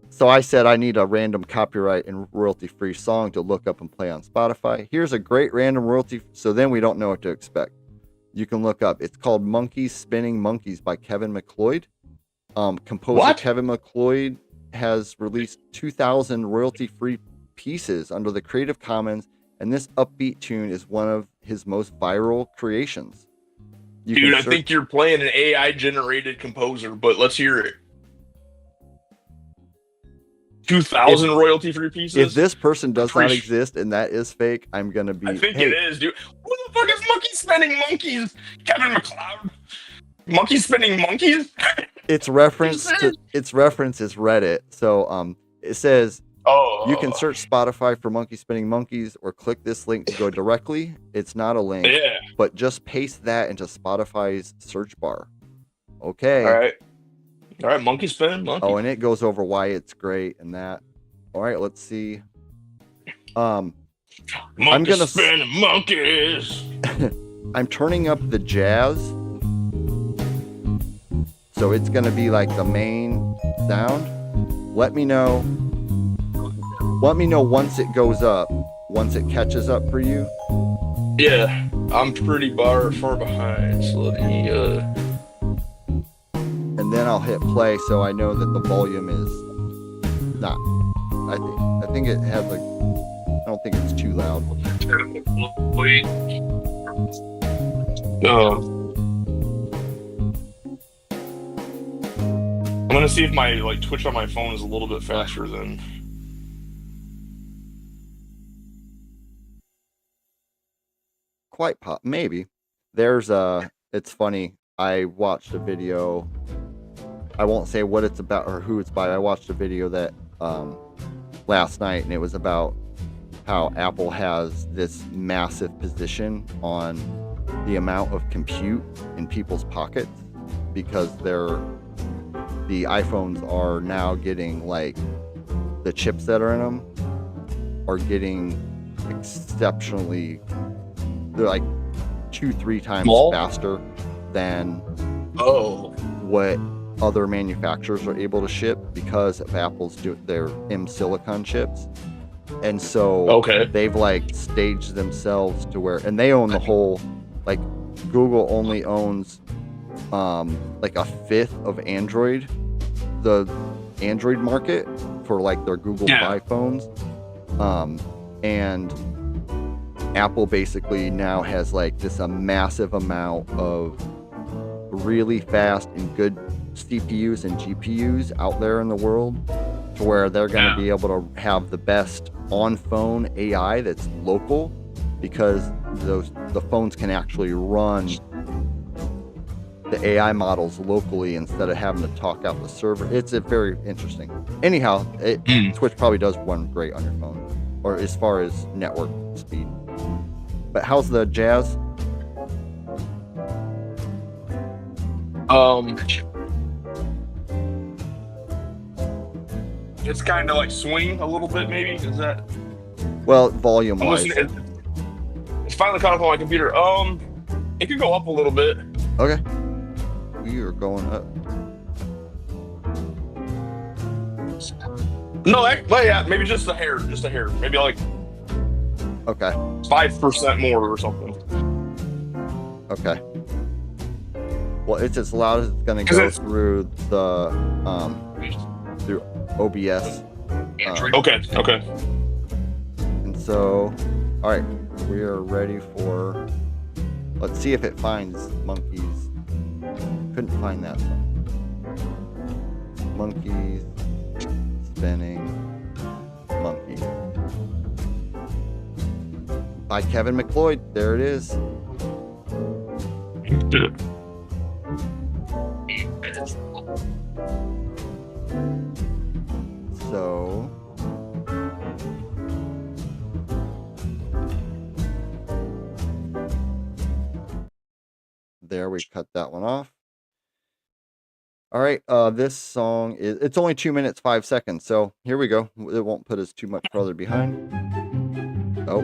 So I said I need a random copyright and royalty-free song to look up and play on Spotify. Here's a great random royalty, so then we don't know what to expect. You can look up. It's called Monkeys Spinning Monkeys by Kevin MacLeod. Composer Kevin MacLeod has released 2,000 royalty-free pieces under the Creative Commons, and this upbeat tune is one of his most viral creations. Dude, I think you're playing an AI-generated composer, but let's hear it. 2,000 royalty-free pieces? If this person does not exist and that is fake, I'm going to be... I think it is, dude. Who the fuck is Monkey Spinning Monkeys? Kevin MacLeod? Monkey Spinning Monkeys? Its reference is Reddit. So it says, you can search Spotify for Monkey Spinning Monkeys or click this link to go directly. It's not a link, but just paste that into Spotify's search bar. Okay. All right, Monkey Spinning Monkeys. Oh, and it goes over why it's great and that. All right, let's see. I'm gonna spinning monkeys. I'm turning up the jazz, so it's gonna be like the main sound. Let me know once it goes up, once it catches up for you. Yeah, I'm pretty far behind, so let me and then I'll hit play so I know that the volume is not. I think it has like, no, don't think it's too loud. I'm gonna see if my Twitch on my phone is a little bit faster than. Quite maybe. There's it's funny. I watched a video. I won't say what it's about or who it's by. I watched a video that last night, and it was about how Apple has this massive position on the amount of compute in people's pockets because the iPhones are now getting like the chips that are in them are getting exceptionally. They're like 2-3 times faster than what other manufacturers are able to ship because of Apple's their M silicon chips. And so they've like staged themselves to where, and they own the whole, like Google only owns like a fifth of Android, the Android market for like their Google Fi phones. And Apple basically now has like this a massive amount of really fast and good CPUs and GPUs out there in the world to where they're going to be able to have the best on-phone AI that's local because the phones can actually run the AI models locally instead of having to talk out the server. It's a very interesting. Anyhow, Twitch probably does run great on your phone or as far as network speed. But how's the Jazz? It's kind of like swing a little bit, maybe. Is that? Well, volume wise. It's finally caught up on my computer. It could go up a little bit. Okay. We are going up. No, yeah, maybe just a hair, maybe like. Okay. 5% more or something. Okay. Well, it's as loud as it's going to go through the through OBS. Okay. And so, all right, we are ready for. Let's see if it finds monkeys. Couldn't find that song. Monkeys spinning monkey. By Kevin McLeod. There it is. So there, we cut that one off. All right, this song it's only 2 minutes 5 seconds, so here we go. It won't put us too much further behind. Oh.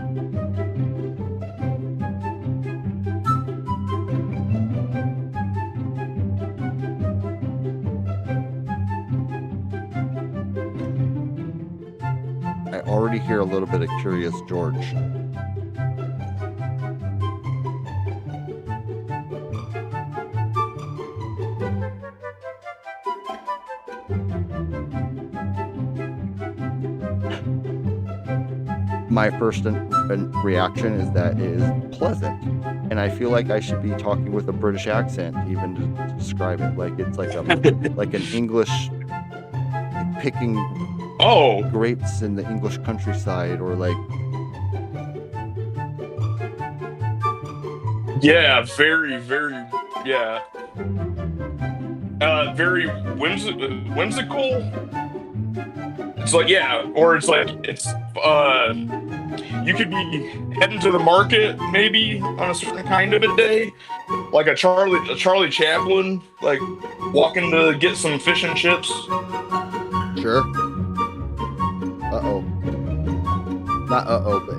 I already hear a little bit of Curious George. My first reaction is that it is pleasant, and I feel like I should be talking with a British accent even to describe it. Like it's like a like an English picking grapes in the English countryside, or like very very whimsical. It's like or it's like you could be heading to the market maybe on a certain kind of a day, like a Charlie Chaplin, like walking to get some fish and chips. Sure. Not but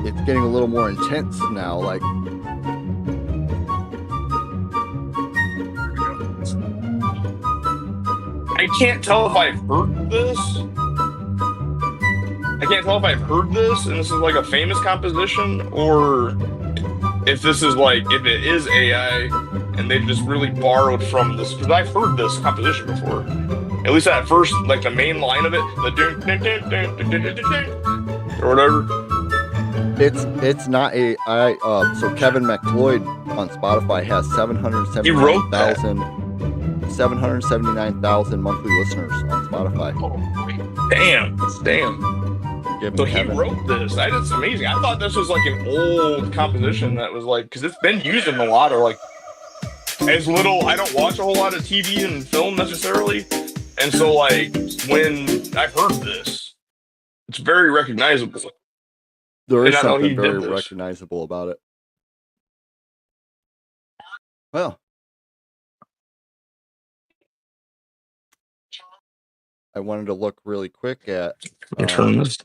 it's getting a little more intense now. Like I can't tell if I've heard this. And this is like a famous composition, or if this is like, if it is AI and they've just really borrowed from this, because I've heard this composition before. At least at first, like the main line of it, the dun, dun, dun, dun, dun, dun, dun, dun, or whatever. It's not a so Kevin McLeod on Spotify has He wrote that. 779,000 monthly listeners on Spotify. Damn. Give So Kevin. he wrote this. That's amazing. I thought this was like an old composition that was like, because it's been used in a lot of like, as little. I don't watch a whole lot of TV and film necessarily, and so like when I've heard this, it's very recognizable. There Did is not know he something did very this. recognizable about it. Well, I wanted to look really quick at Turn this.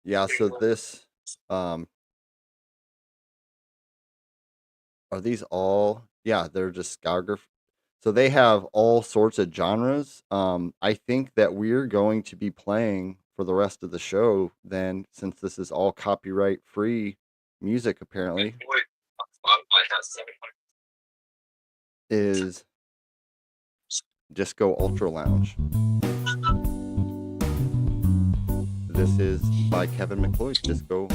yeah, so this are these all, yeah, they're discography. So they have all sorts of genres. I think that we're going to be playing for the rest of the show then, since this is all copyright free music apparently, is Disco Ultra Lounge. This is by Kevin McLeod, Disco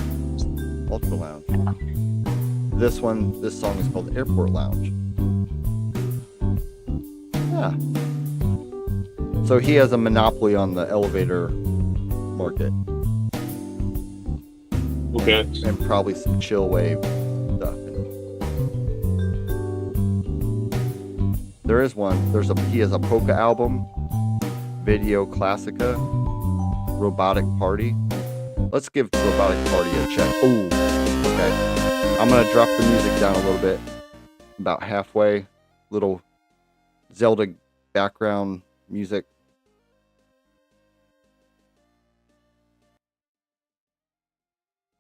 Ultra Lounge. This song is called Airport Lounge. Yeah. So he has a monopoly on the elevator market. Okay. And probably some chill wave stuff. There is one. He has a polka album, Video Classica, Robotic Party. Let's give Robotic Party a check. Oh, okay. I'm gonna drop the music down a little bit, about halfway. Little Zelda background music.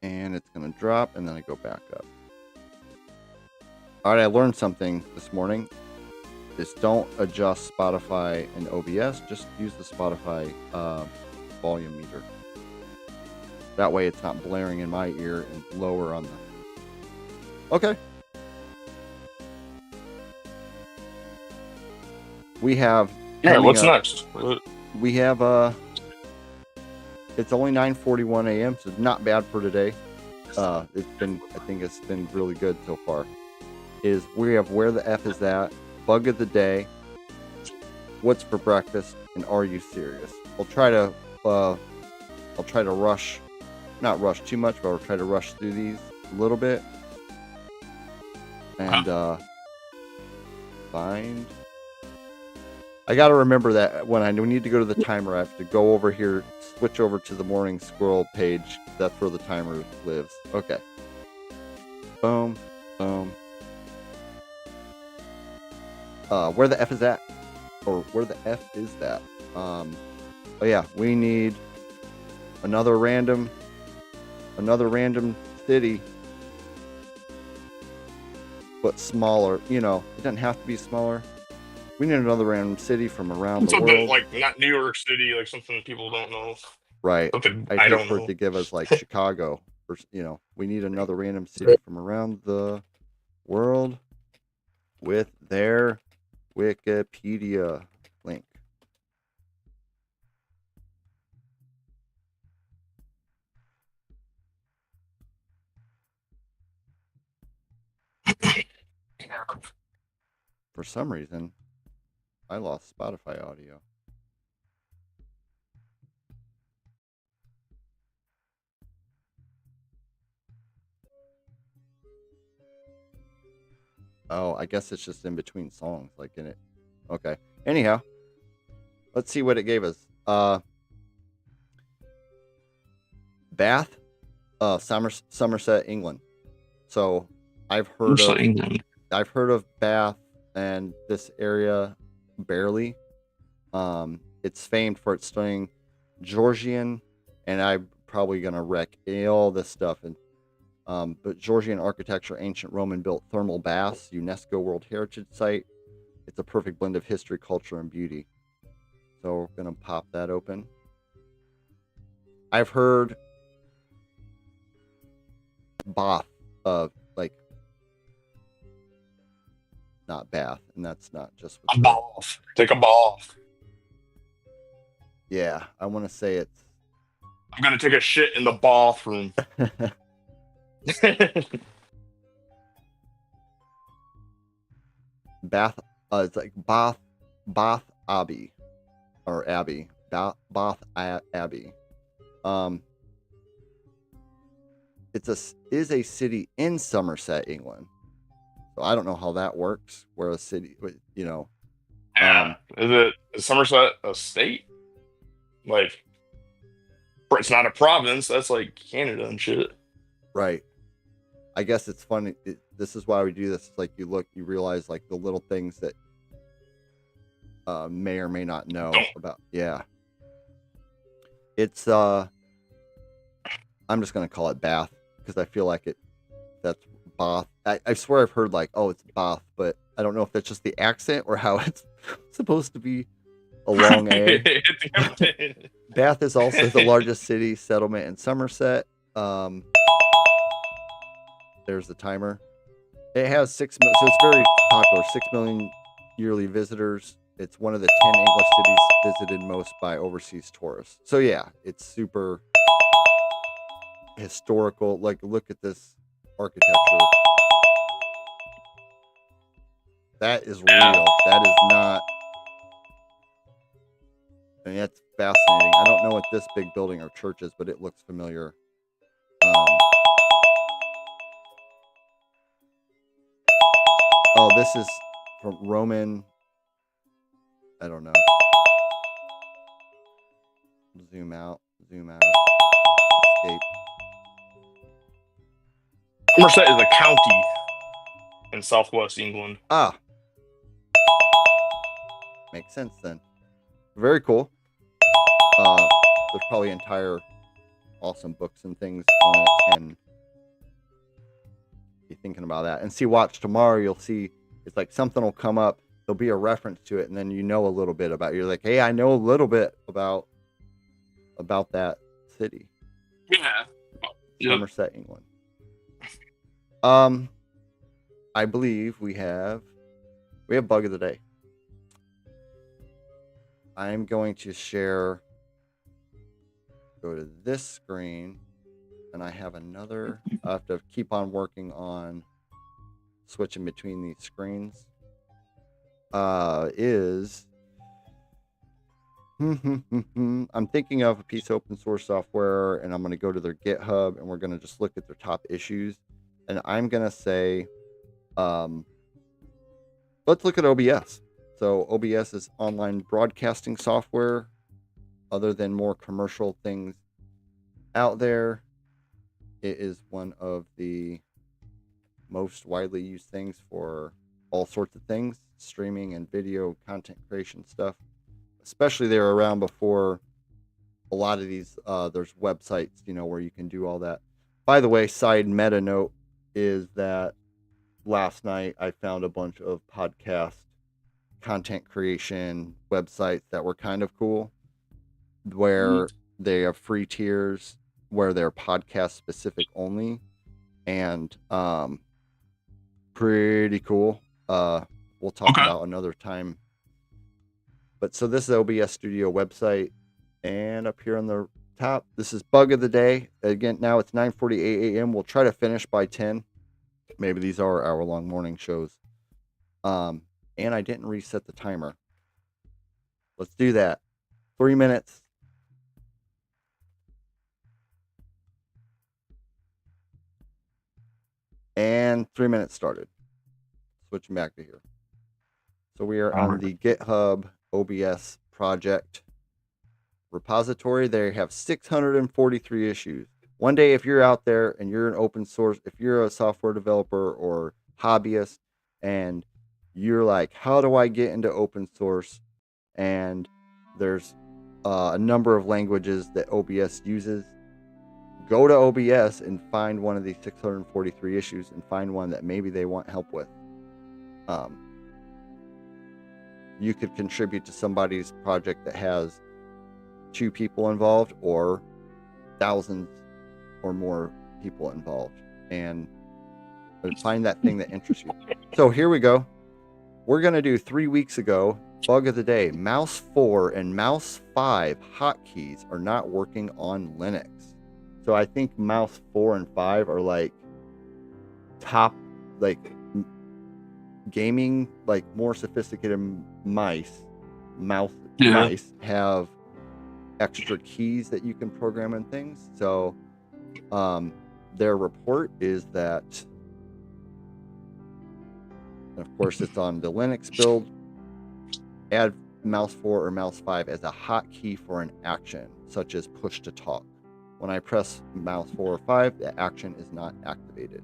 And it's gonna drop, and then I go back up. All right, I learned something this morning. Is don't adjust Spotify and OBS. Just use the Spotify volume meter. That way, it's not blaring in my ear and lower on the. Okay. We have. Yeah. What's next? We have it's only 9:41 a.m., so not bad for today. I think it's been really good so far. We have Where the F Is That, Bug of the Day, What's for Breakfast, and Are You Serious? I'll try to not rush too much, but I'll try to rush through these a little bit. And find. I got to remember that when I need to go to the timer, I have to go over here, switch over to the Morning Squirrel page. That's where the timer lives. Okay. Boom. Boom. Where the F is that? Or where the F is that? Oh yeah, we need another random city, but smaller. You know, it doesn't have to be smaller. We need another random city from around the Something world. like not New York City, like something people don't know. Right. Something I don't hate for know. it to give us like Chicago, or we need another random city from around the world with their Wikipedia link. For some reason, I lost Spotify audio. Oh, I guess it's just in between songs, like in it. Okay. Anyhow, let's see what it gave us. Bath, Somerset, England. So I've heard of England. I've heard of Bath and this area barely. It's famed for its stunning Georgian, and I'm probably gonna wreck all this stuff. And but Georgian architecture, ancient Roman-built thermal baths, UNESCO World Heritage Site. It's a perfect blend of history, culture, and beauty. So we're gonna pop that open. I've heard bath of like not bath, and that's not just with A bath. Take a bath. yeah, I want to say it's I'm gonna take a shit in the bathroom. bath it's like bath abbey or abbey bath abbey. It's is a city in Somerset, England. So I don't know how that works, where a city, you know. Yeah. Is Somerset a state? Like, it's not a province. That's like Canada and shit. Right. I guess it's funny. This is why we do this. It's like you realize like the little things that may or may not know about. Yeah. It's I'm just gonna call it Bath because I feel like that's Bath. I swear I've heard like, oh, it's Bath, but I don't know if that's just the accent or how it's supposed to be a long A. Bath is also the largest city settlement in Somerset. There's the timer. It has 6 million, so it's very popular. 6 million yearly visitors. It's one of the 10 English cities visited most by overseas tourists. So yeah, it's super historical. Like, look at this architecture. That is real. That is not. I mean, that's fascinating. I don't know what this big building or church is, but it looks familiar. Oh, this is from Roman. I don't know. Zoom out. Escape. Somerset is a county in southwest England. Ah. Makes sense then. Very cool. There's probably entire awesome books and things on it, and be thinking about that. And see, watch tomorrow. You'll see it's like something will come up. There'll be a reference to it, and then you know a little bit about it. You're like, hey, I know a little bit about that city. Yeah. Somerset, England. I believe we have bug of the day. I'm going to go to this screen, and I have another. I have to keep on working on switching between these screens. I'm thinking of a piece of open source software, and I'm going to go to their GitHub, and we're going to just look at their top issues. And I'm going to say, let's look at OBS. So OBS is online broadcasting software. Other than more commercial things out there, it is one of the most widely used things for all sorts of things, streaming and video content creation stuff. Especially they were around before a lot of these, there's websites, where you can do all that. By the way, side meta note is that last night I found a bunch of podcast content creation websites that were kind of cool, where they have free tiers where they're podcast specific only, and pretty cool. We'll talk about another time. But so this is OBS Studio website, and up here on the top, this is bug of the day. Again, now it's 9:48 a.m. We'll try to finish by 10. Maybe these are hour-long morning shows. And I didn't reset the timer. Let's do that. 3 minutes. And 3 minutes started. Switching back to here. So we are on the GitHub OBS project repository. They have 643 issues. One day, if you're out there and you're an open source, if you're a software developer or hobbyist, and you're like, how do I get into open source? And there's a number of languages that OBS uses. Go to OBS and find one of these 643 issues and find one that maybe they want help with. You could contribute to somebody's project that has 2 people involved, or thousands or more people involved, and find that thing that interests you. So here we go. We're going to do 3 weeks ago, bug of the day. Mouse 4 and Mouse 5 hotkeys are not working on Linux. So I think Mouse 4 and 5 are like top, like gaming, like more sophisticated mouse have extra keys that you can program and things. So their report is that, and of course it's on the Linux build, add mouse 4 or mouse 5 as a hotkey for an action such as push to talk. When I press mouse 4 or 5, the action is not activated.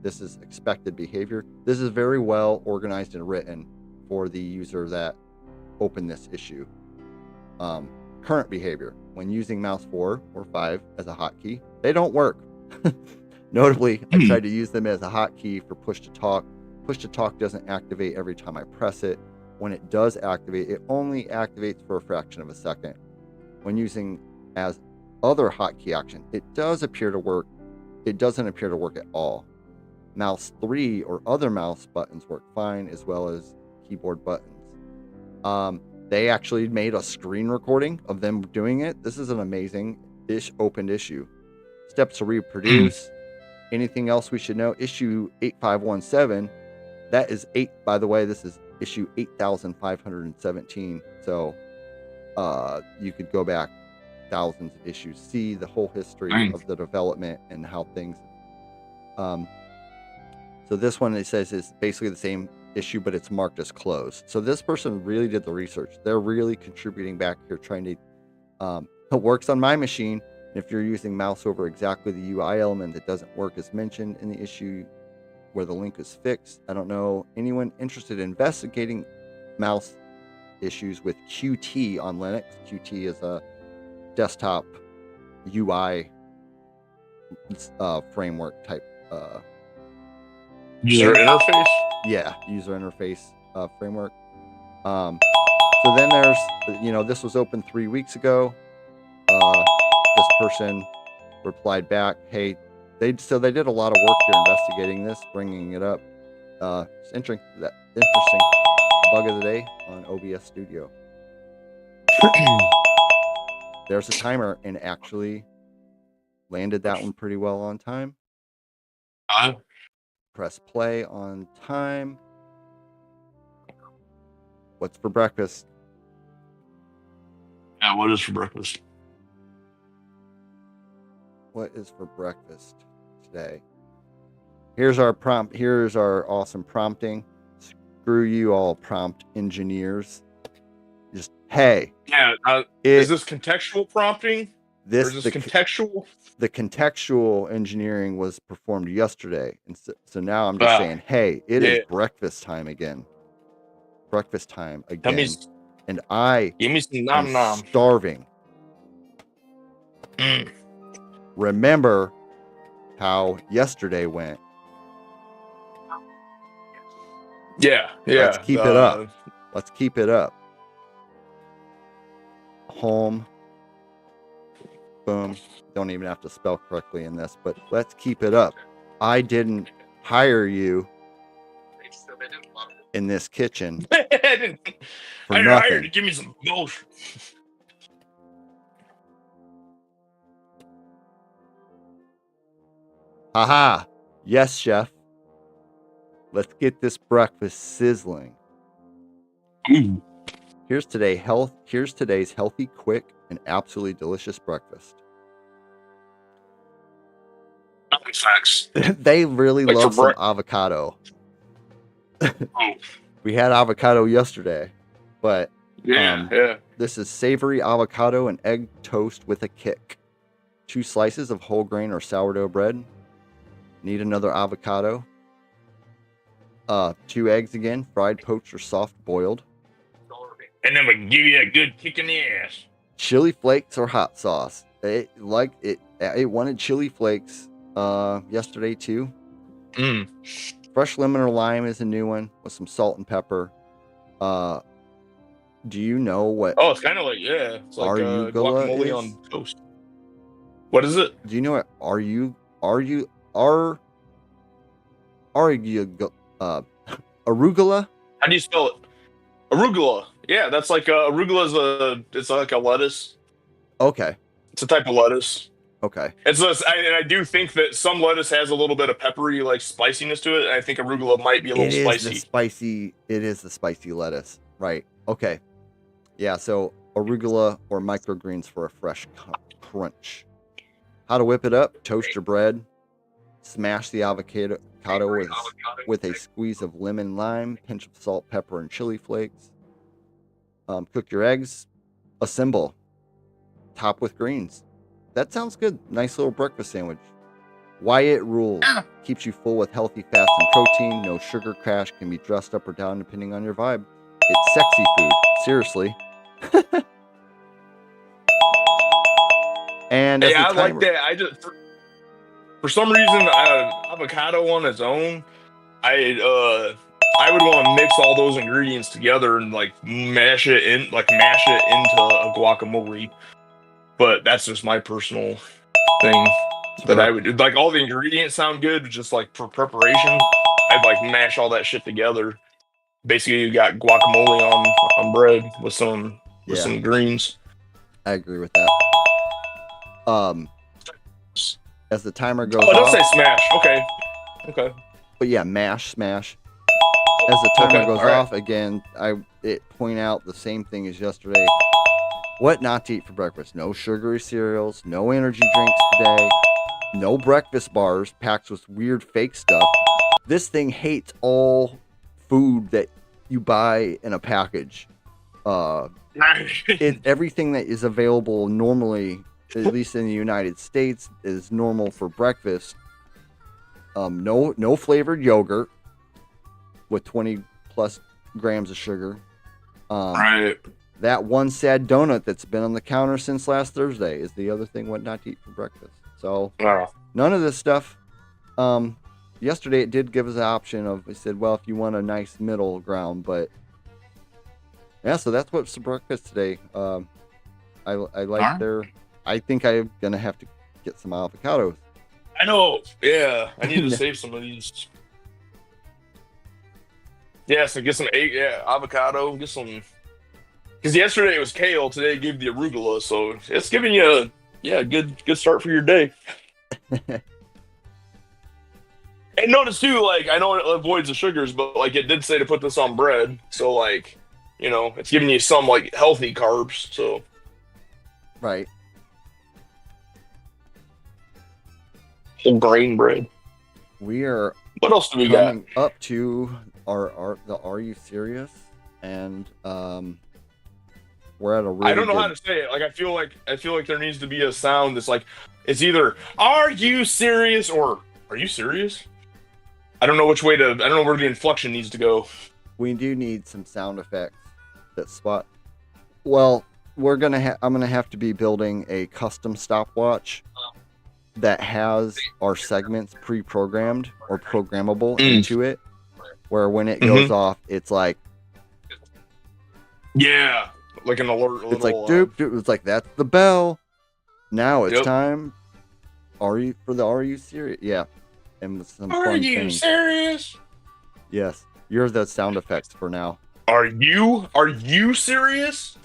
This is expected behavior. This is very well organized and written for the user that opened this issue. Current behavior. When using mouse 4 or 5 as a hotkey, they don't work. Notably, I tried to use them as a hotkey for push to talk. Push to talk doesn't activate every time I press it. When it does activate, it only activates for a fraction of a second. When using as other hotkey action, it does appear to work. It doesn't appear to work at all. Mouse 3 or other mouse buttons work fine, as well as keyboard buttons. They actually made a screen recording of them doing it. This is an amazing opened issue. Steps to reproduce. Anything else we should know? Issue 8517. That is 8, by the way, this is issue 8517. So you could go back thousands of issues, see the whole history of the development and how things. So this one, it says, is basically the same issue, but it's marked as closed. So this person really did the research. They're really contributing back here, trying to. It works on my machine. And if you're using mouse over exactly the UI element that doesn't work as mentioned in the issue where the link is fixed, I don't know anyone interested in investigating mouse issues with Qt on Linux. Qt is a desktop UI framework type. User interface? Yeah, user interface framework. So then there's, this was open 3 weeks ago. This person replied back, hey, they did a lot of work here investigating this, bringing it up. It's interesting bug of the day on OBS Studio. There's a timer, and actually landed that one pretty well on time. Press play on time. What's for breakfast? Yeah, what is for breakfast? What is for breakfast today? Here's our prompt. Here's our awesome prompting. Screw you all prompt engineers. Just, hey. Yeah. Is this contextual prompting? Or is this contextual? The contextual engineering was performed yesterday. And so now I'm just saying, hey, it is breakfast time again. Breakfast time again. And I give me some nom-nom. Starving. Remember how yesterday went. Yeah. Let's keep it up. Let's keep it up. Home. Boom. Don't even have to spell correctly in this, but let's keep it up. I didn't hire you in this kitchen for I nothing. hired to give me some bullshit. Aha! Yes, chef. Let's get this breakfast sizzling. Here's today's healthy, quick, and absolutely delicious breakfast. Facts. They really love some avocado. We had avocado yesterday, but this is savory avocado and egg toast with a kick. 2 slices of whole grain or sourdough bread. Need another avocado. 2 eggs again, fried, poached, or soft boiled. And then we can give you a good kick in the ass. Chili flakes or hot sauce. It wanted chili flakes yesterday too. Fresh lemon or lime is a new one with some salt and pepper. Do you know what? Oh, it's kind of like it's like arugula guacamole is? on toast. What is it? Do you know what arugula? Arugula? How do you spell it? Arugula. Yeah, that's like arugula is it's like a lettuce. Okay. It's a type of lettuce. Okay. And I do think that some lettuce has a little bit of peppery, like spiciness to it. And I think arugula might be a little spicy. It is the spicy lettuce. Right. Okay. Yeah. So arugula or microgreens for a fresh crunch. How to whip it up? Toast your bread. Smash the avocado with a squeeze of lemon, lime, pinch of salt, pepper, and chili flakes. Cook your eggs. Assemble. Top with greens. That sounds good. Nice little breakfast sandwich. Wyatt Rules. Keeps you full with healthy fats and protein. No sugar crash. Can be dressed up or down depending on your vibe. It's sexy food. Seriously. And yeah, I like that. I just for some reason avocado on its own, I would want to mix all those ingredients together and like mash it into a guacamole. But that's just my personal thing that I would like. All the ingredients sound good, just like for preparation, I'd like mash all that shit together. Basically, you got guacamole on bread with some greens. I agree with that. As the timer goes off... Oh, don't off, say smash. Okay. But yeah, smash. As the timer goes off, again, it point out the same thing as yesterday. What not to eat for breakfast? No sugary cereals, no energy drinks today, no breakfast bars packed with weird fake stuff. This thing hates all food that you buy in a package. Everything that is available normally, at least in the United States, is normal for breakfast. No flavored yogurt with 20 plus grams of sugar. Right. That one sad donut that's been on the counter since last Thursday is the other thing what not to eat for breakfast. So none of this stuff. Yesterday it did give us the option of, it said, well, if you want a nice middle ground, but yeah, so that's what's for breakfast today. I like I think I'm going to have to get some avocados. I know. Yeah. I need to save some of these. Yeah. So get some avocado, get some, because yesterday it was kale. Today it gave the arugula. So it's giving you a good start for your day. And notice too, like, I know it avoids the sugars, but like it did say to put this on bread. So like, it's giving you some like healthy carbs. So. Right. Whole grain bread. We are. What else do we coming got? Up to the Are You Serious? And we're at a really I don't know how to say it. Like I feel like there needs to be a sound that's like, it's either "Are you serious?" or "Are you serious?" I don't know which way I don't know where the inflection needs to go. We do need some sound effects that spot. Well, I'm gonna have to be building a custom stopwatch that has our segments pre-programmed or programmable into it, where when it goes off, it's like, like an alert. It's like doop. It's like, that's the bell. Now it's time. Are you serious? Yeah. And with some Are fun you things. serious? Yes. You're the sound effects for now. Are you serious?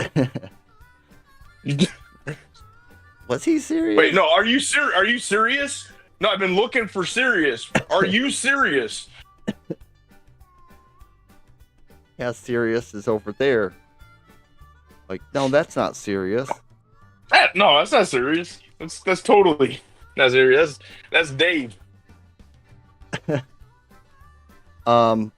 Was he serious? Wait, no. Are you serious? No, I've been looking for serious. Are you serious? Yeah, serious is over there. Like, no, that's not serious. No, that's not serious. That's totally not serious. That's Dave. From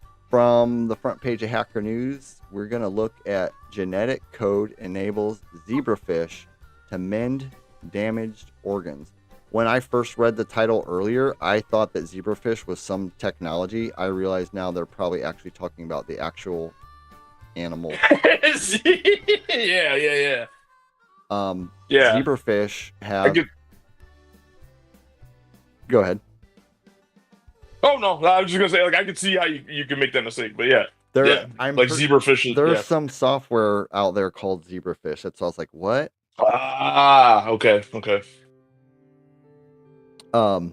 the front page of Hacker News, we're going to look at genetic code enables zebrafish to mend damaged organs. When I first read the title earlier, I thought that zebrafish was some technology. I realize now they're probably actually talking about the actual animal. Yeah. Zebrafish have... Go ahead. Oh no, I was just gonna say, like, I could see how you can make that mistake, but yeah. Zebrafish. There's some software out there called Zebrafish. So I was like, what? Okay. So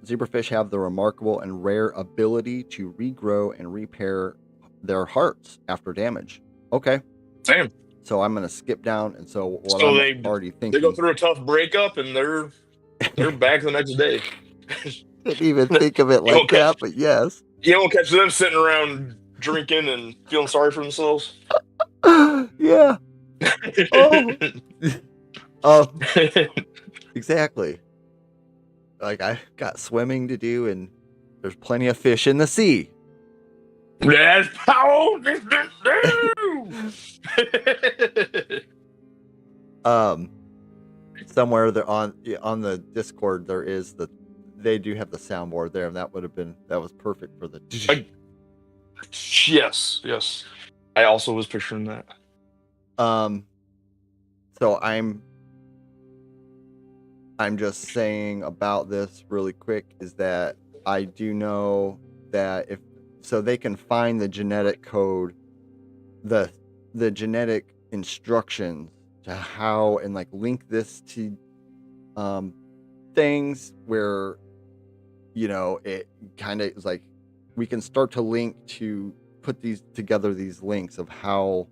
zebrafish have the remarkable and rare ability to regrow and repair their hearts after damage. Okay, Same. so I'm gonna skip down, and so what So I'm they already go thinking. through a tough breakup and they're back the next day. Didn't even think of it You like won't catch that, but yes. you won't catch them sitting around drinking and feeling sorry for themselves. Yeah. Oh. Oh. Exactly. Like I got swimming to do, and there's plenty of fish in the sea. That's how this do. Somewhere there on the Discord they do have the soundboard there, and that was perfect for the. Yes. I also was picturing that. So I'm just saying about this really quick is that I do know that so they can find the genetic code, the genetic instructions to how, and like link this to things where, it kind of is like we can start to link to put these links of how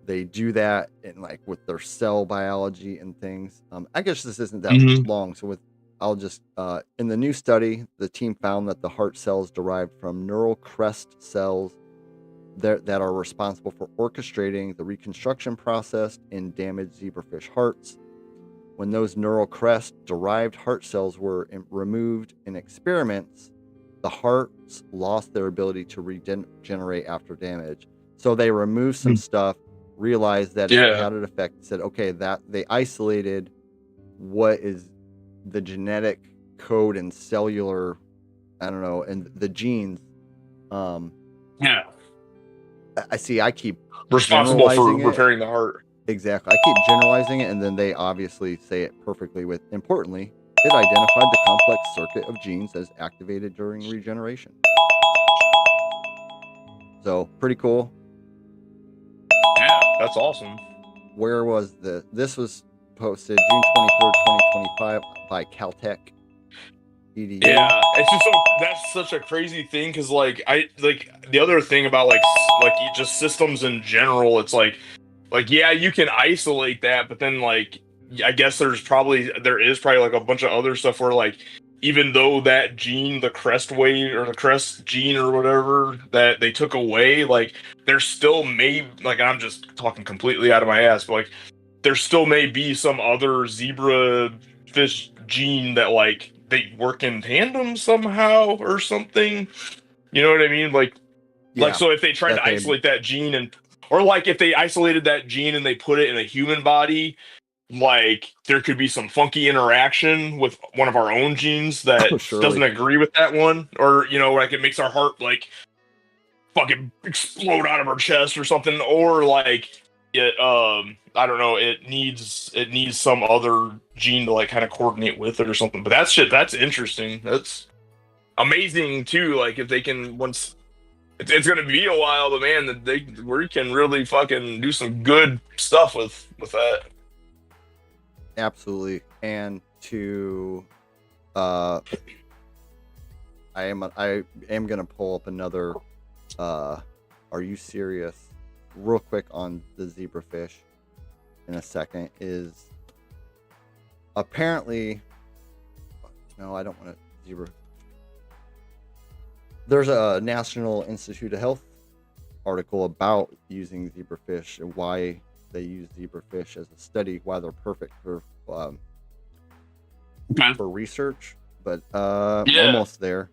they do that, and like with their cell biology and things. I guess this isn't that long, so in the new study, the team found that the heart cells derived from neural crest cells that are responsible for orchestrating the reconstruction process in damaged zebrafish hearts. When those neural crest derived heart cells were removed in experiments, the hearts lost their ability to regenerate after damage. So they removed some stuff, realized that it had an effect, said, okay, that they isolated what is the genetic code and cellular, I don't know, and the genes. I keep responsible for generalizing it. repairing the heart. Exactly. I keep generalizing it, and then they obviously say it perfectly with, importantly, it identified the complex circuit of genes as activated during regeneration. So, pretty cool. Yeah, that's awesome. Where was this was posted June 23rd, 2025 by Caltech EDU. Yeah, it's just that's such a crazy thing, because the other thing about just systems in general, it's like yeah, you can isolate that, but then I guess there is probably like a bunch of other stuff where even though that gene, the crest gene or whatever that they took away, there still may, I'm just talking completely out of my ass, but there still may be some other zebra fish gene that they work in tandem somehow or something. You know what I mean? So if they tried to isolate that gene or if they isolated that gene and they put it in a human body, there could be some funky interaction with one of our own genes that doesn't agree with that one, or it makes our heart fucking explode out of our chest or something, or I don't know, it needs some other gene to kind of coordinate with it or something. But that's interesting. That's amazing too. If they can, once it's gonna be a while, but man, we can really fucking do some good stuff with that. Absolutely. And to I am gonna pull up another Are You Serious real quick on the zebrafish in a second. Is apparently, no, I don't want to zebra. There's a National Institute of Health article about using zebrafish and why they use zebrafish as a study, why they're perfect for research, but almost there.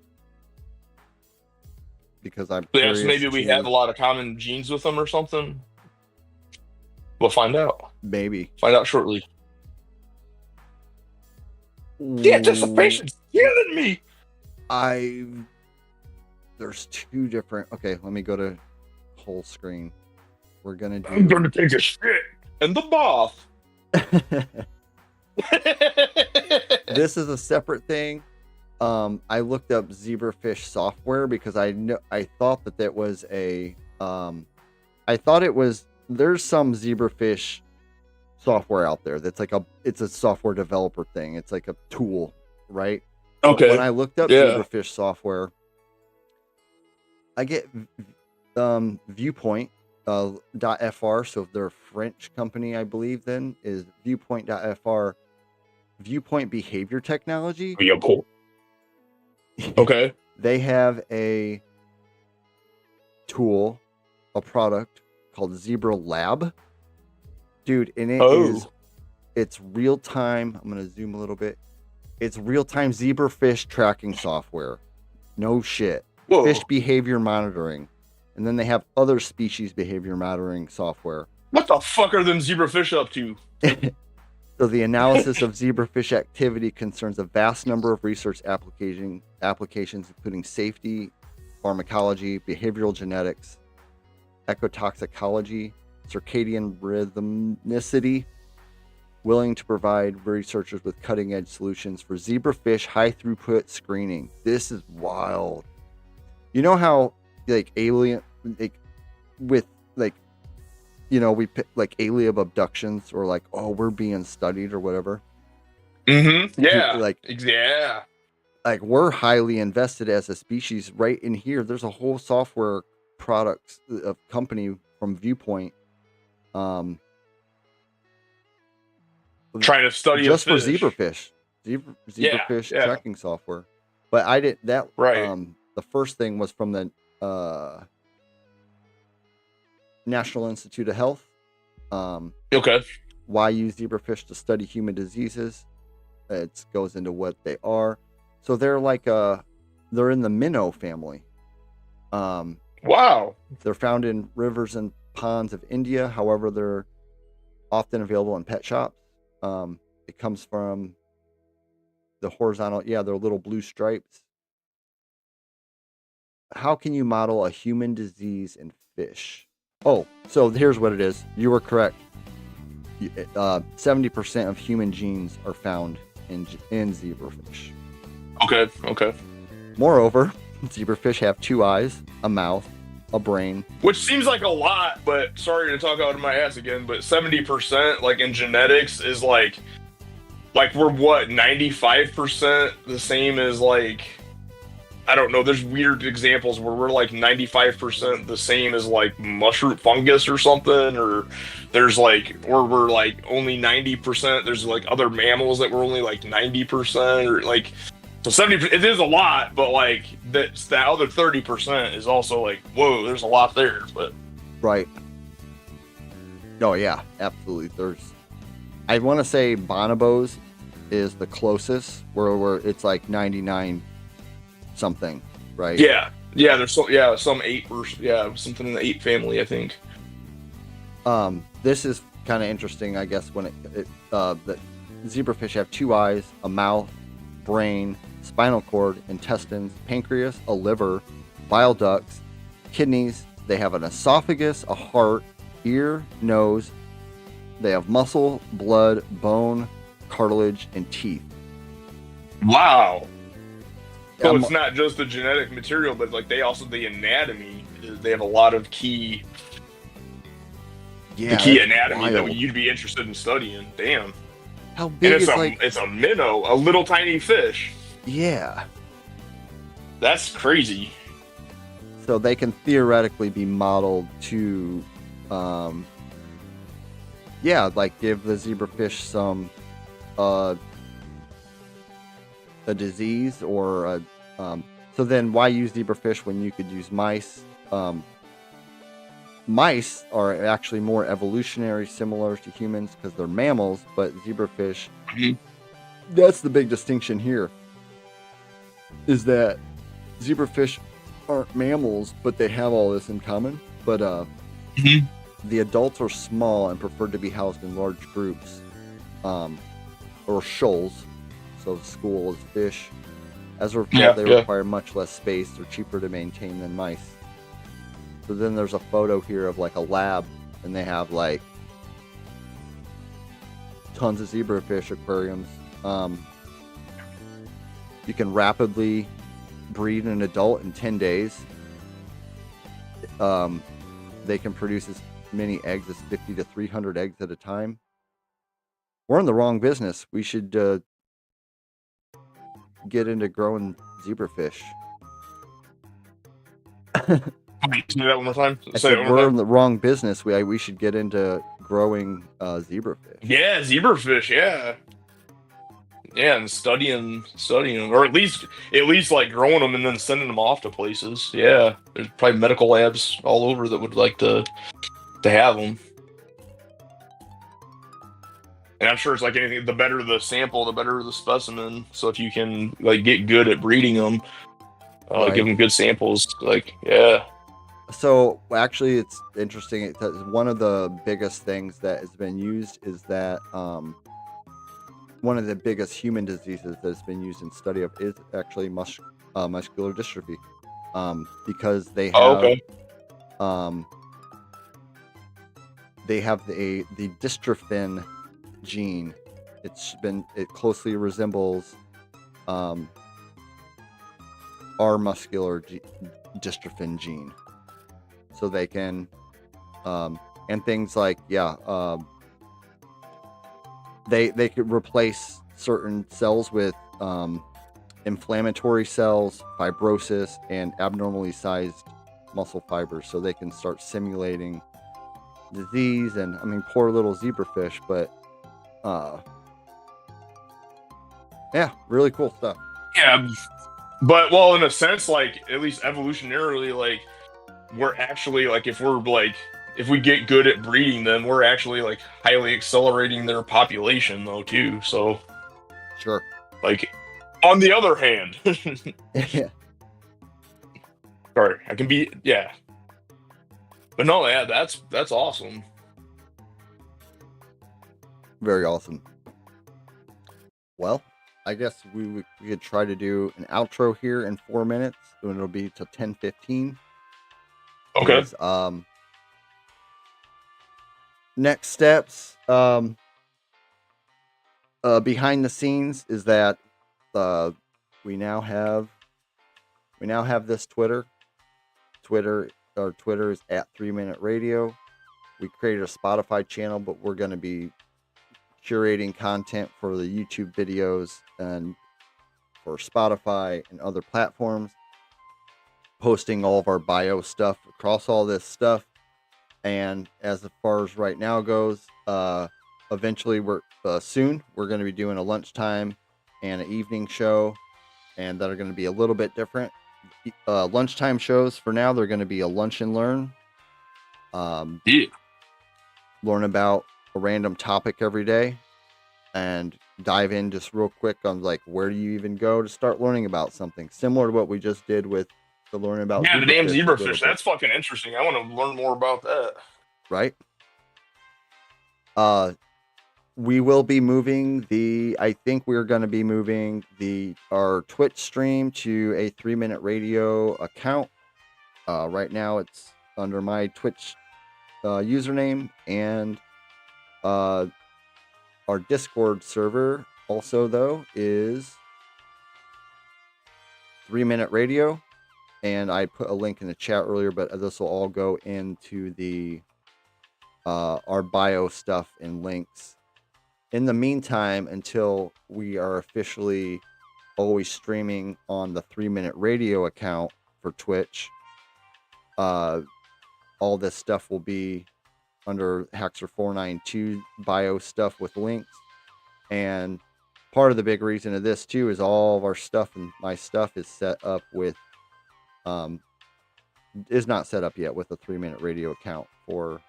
Because I'm curious. So maybe we have a lot of common genes with them or something. We'll find out. Maybe. Find out shortly. The anticipation's killing me. There's two different. Okay, let me go to whole screen. I'm gonna take a shit in the bath. This is a separate thing. I looked up zebrafish software because I thought that was there's some zebrafish software out there that's like it's a software developer thing. It's like a tool, right? So Okay. when I looked up Yeah. zebrafish software, I get Viewpoint .fr. So if they're a French company, I believe then is Viewpoint.fr. Viewpoint Behavior Technology. Yeah, cool. Okay. They have a tool, a product called Zebra Lab, dude, and it's real time. I'm gonna zoom a little bit. It's real time zebrafish tracking software. No shit. Whoa. Fish behavior monitoring, and then they have other species behavior monitoring software. What the fuck are them zebrafish up to? So the analysis of zebrafish activity concerns a vast number of research applications, including safety, pharmacology, behavioral genetics, ecotoxicology, circadian rhythmicity, willing to provide researchers with cutting-edge solutions for zebrafish high-throughput screening. This is wild. You know how like alien, like with like, you know, we pick like alien abductions or like, oh, we're being studied or whatever. Mm-hmm. Yeah. Like we're highly invested as a species right in here. There's a whole software products of company from Viewpoint, trying to study just for a fish. zebrafish tracking software. But I didn't that Right. The first thing was from the National Institute of Health. Okay. Why use zebrafish to study human diseases? It goes into what they are. So they're like they're in the minnow family. Wow. They're found in rivers and ponds of India. However, they're often available in pet shops. It comes from the horizontal, they're little blue stripes. How can you model a human disease in fish? Oh, so here's what it is. You were correct. 70% of human genes are found in zebrafish. Okay. Moreover, zebrafish have 2 eyes, a mouth, a brain. Which seems like a lot, but sorry to talk out of my ass again, but 70% like in genetics is like we're what, 95% the same as like, I don't know, there's weird examples where we're like 95% the same as like mushroom fungus or something, or there's like, or we're like only 90%, there's like other mammals that we're only like 90%, or like, so 70%, it is a lot, but like that other 30% is also like, whoa, there's a lot there, but. Right. Oh yeah, absolutely. I want to say bonobos is the closest, where it's like 99 something, right? Yeah, there's some 8 or something in the 8 family, I think. This is kind of interesting, I guess, when that zebrafish have 2 eyes, a mouth, brain, spinal cord, intestines, pancreas, a liver, bile ducts, kidneys. They have an esophagus, a heart, ear, nose. They have muscle, blood, bone, cartilage, and teeth. Wow. So it's not just the genetic material, but like they also, the anatomy, they have a lot of key anatomy wild. that you'd be interested in studying. Damn. How big and is it's a minnow, a little tiny fish. Yeah. That's crazy. So they can theoretically be modeled to like give the zebrafish some a disease or so then why use zebrafish when you could use mice? Mice are actually more evolutionary similar to humans because they're mammals, but zebrafish, that's the big distinction here, is that zebrafish aren't mammals, but they have all this in common. But the adults are small and prefer to be housed in large groups, or shoals. So school is fish. As a result, they require much less space. They're cheaper to maintain than mice. So then there's a photo here of like a lab, and they have like tons of zebrafish aquariums. You can rapidly breed an adult in 10 days. They can produce as many eggs as 50 to 300 eggs at a time. we're in the wrong business. We should get into growing zebrafish. Say that one more time. I Say it said one more we're time. in the wrong business. We should get into growing zebrafish. Yeah, zebrafish. Yeah, yeah, and studying them, or at least like growing them and then sending them off to places. Yeah, there's probably medical labs all over that would like to have them. And I'm sure it's like anything. The better the sample, the better the specimen. So if you can like get good at breeding them, Right. give them good samples. Like, yeah. So actually, it's interesting because one of the biggest things that has been used is that one of the biggest human diseases that's been used in study of is actually muscular dystrophy, because they Oh, have okay. the dystrophin gene. It closely resembles our muscular dystrophin gene, so they can and things like they could replace certain cells with inflammatory cells, fibrosis, and abnormally sized muscle fibers, so they can start simulating disease. And I mean, poor little zebrafish, but yeah, really cool stuff. Yeah, but well, in a sense, like at least evolutionarily, like we're actually like if we get good at breeding them, we're actually like highly accelerating their population though too. So Sure. like on the other hand, Yeah. sorry, I can be but no, yeah, that's awesome. Very awesome. Well, I guess we could try to do an outro here in 4 minutes, and it'll be to 10:15. Okay. Is, next steps, behind the scenes is that we now have this Twitter. Our Twitter is at 3 Minute Radio. We created a Spotify channel, but we're going to be curating content for the YouTube videos and for Spotify and other platforms, posting all of our bio stuff across all this stuff. And as far as right now goes, eventually soon we're going to be doing a lunchtime and an evening show, and that are going to be a little bit different. Lunchtime shows for now, they're going to be a lunch and learn. Yeah. Learn about a random topic every day and dive in just real quick on like where do you even go to start learning about something, similar to what we just did with the learning about Yeah, the damn a little zebrafish. bit. That's fucking interesting. I want to learn more about that. Right. We will be moving I think we're going to be moving our Twitch stream to a 3 Minute Radio account. Right now it's under my Twitch username, and our Discord server also though is 3 Minute Radio, and I put a link in the chat earlier, but this will all go into the our bio stuff and links. In the meantime, until we are officially always streaming on the 3 Minute Radio account for Twitch, all this stuff will be under Haxer492 bio stuff with links. And part of the big reason of this too is all of our stuff and my stuff is set up with is not set up yet with a 3 Minute Radio account for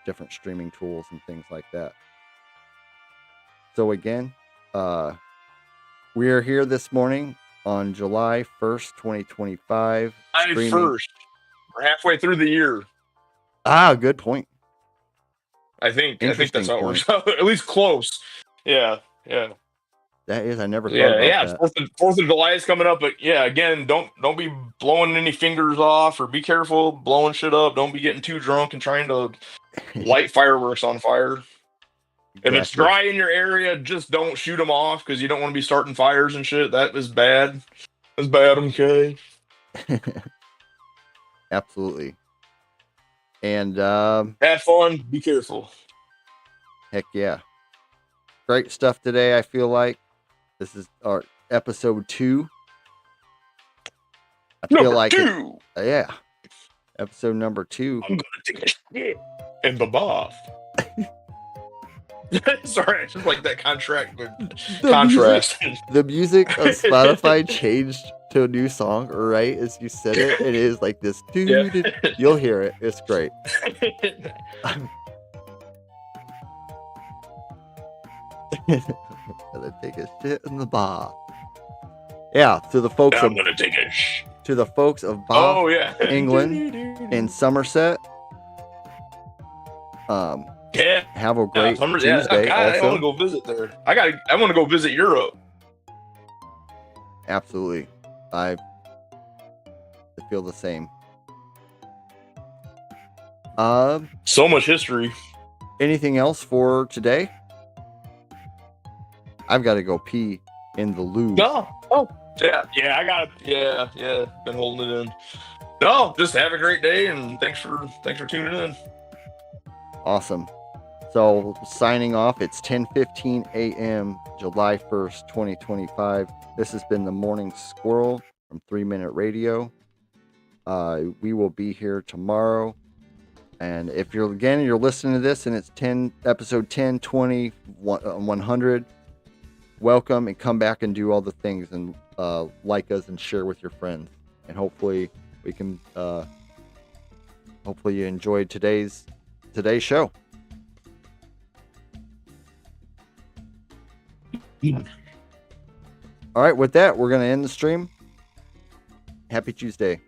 different streaming tools and things like that. So again, we are here this morning on July 1st, 2025. July 1st. We're halfway through the year. Good point. I think that's how it works out. At least close. Yeah. That is, I never thought about that. 4th of July is coming up, but yeah, again, don't be blowing any fingers off, or be careful blowing shit up. Don't be getting too drunk and trying to light fireworks on fire. If it's dry in your area, just don't shoot them off, because you don't want to be starting fires and shit. That is bad. That's bad, okay? Absolutely. And have fun. Be careful. Heck yeah. great stuff today. I feel like this is our episode 2. I feel Number like 2. yeah, episode number 2. I'm gonna take a shit in the bath. Sorry, I just like that contract with contrast. The music of Spotify changed to a new song right as you said it. It is like this. Yeah. You'll hear it. It's great. Gonna take a shit in the bath. Yeah, to the folks I'm of gonna take a shit. to the folks of Bath, Oh yeah, England, in Somerset. Yeah, Have a great Summers, Tuesday. I Also, want to go visit there. I want to go visit Europe. absolutely, I feel the same. So much history. Anything else for today? I've got to go pee in the loo. No. Oh. Yeah. I got it. Yeah. Been holding it in. No, just have a great day and thanks for tuning in. Awesome. So signing off. It's 10:15 a.m. July 1st, 2025. This has been the Morning Squirrel from 3 Minute Radio. We will be here tomorrow. And if you're listening to this and it's episode 10, 20, 100, welcome and come back and do all the things and like us and share with your friends. And hopefully we can hopefully you enjoyed today's show. All right, with that, we're going to end the stream. Happy Tuesday.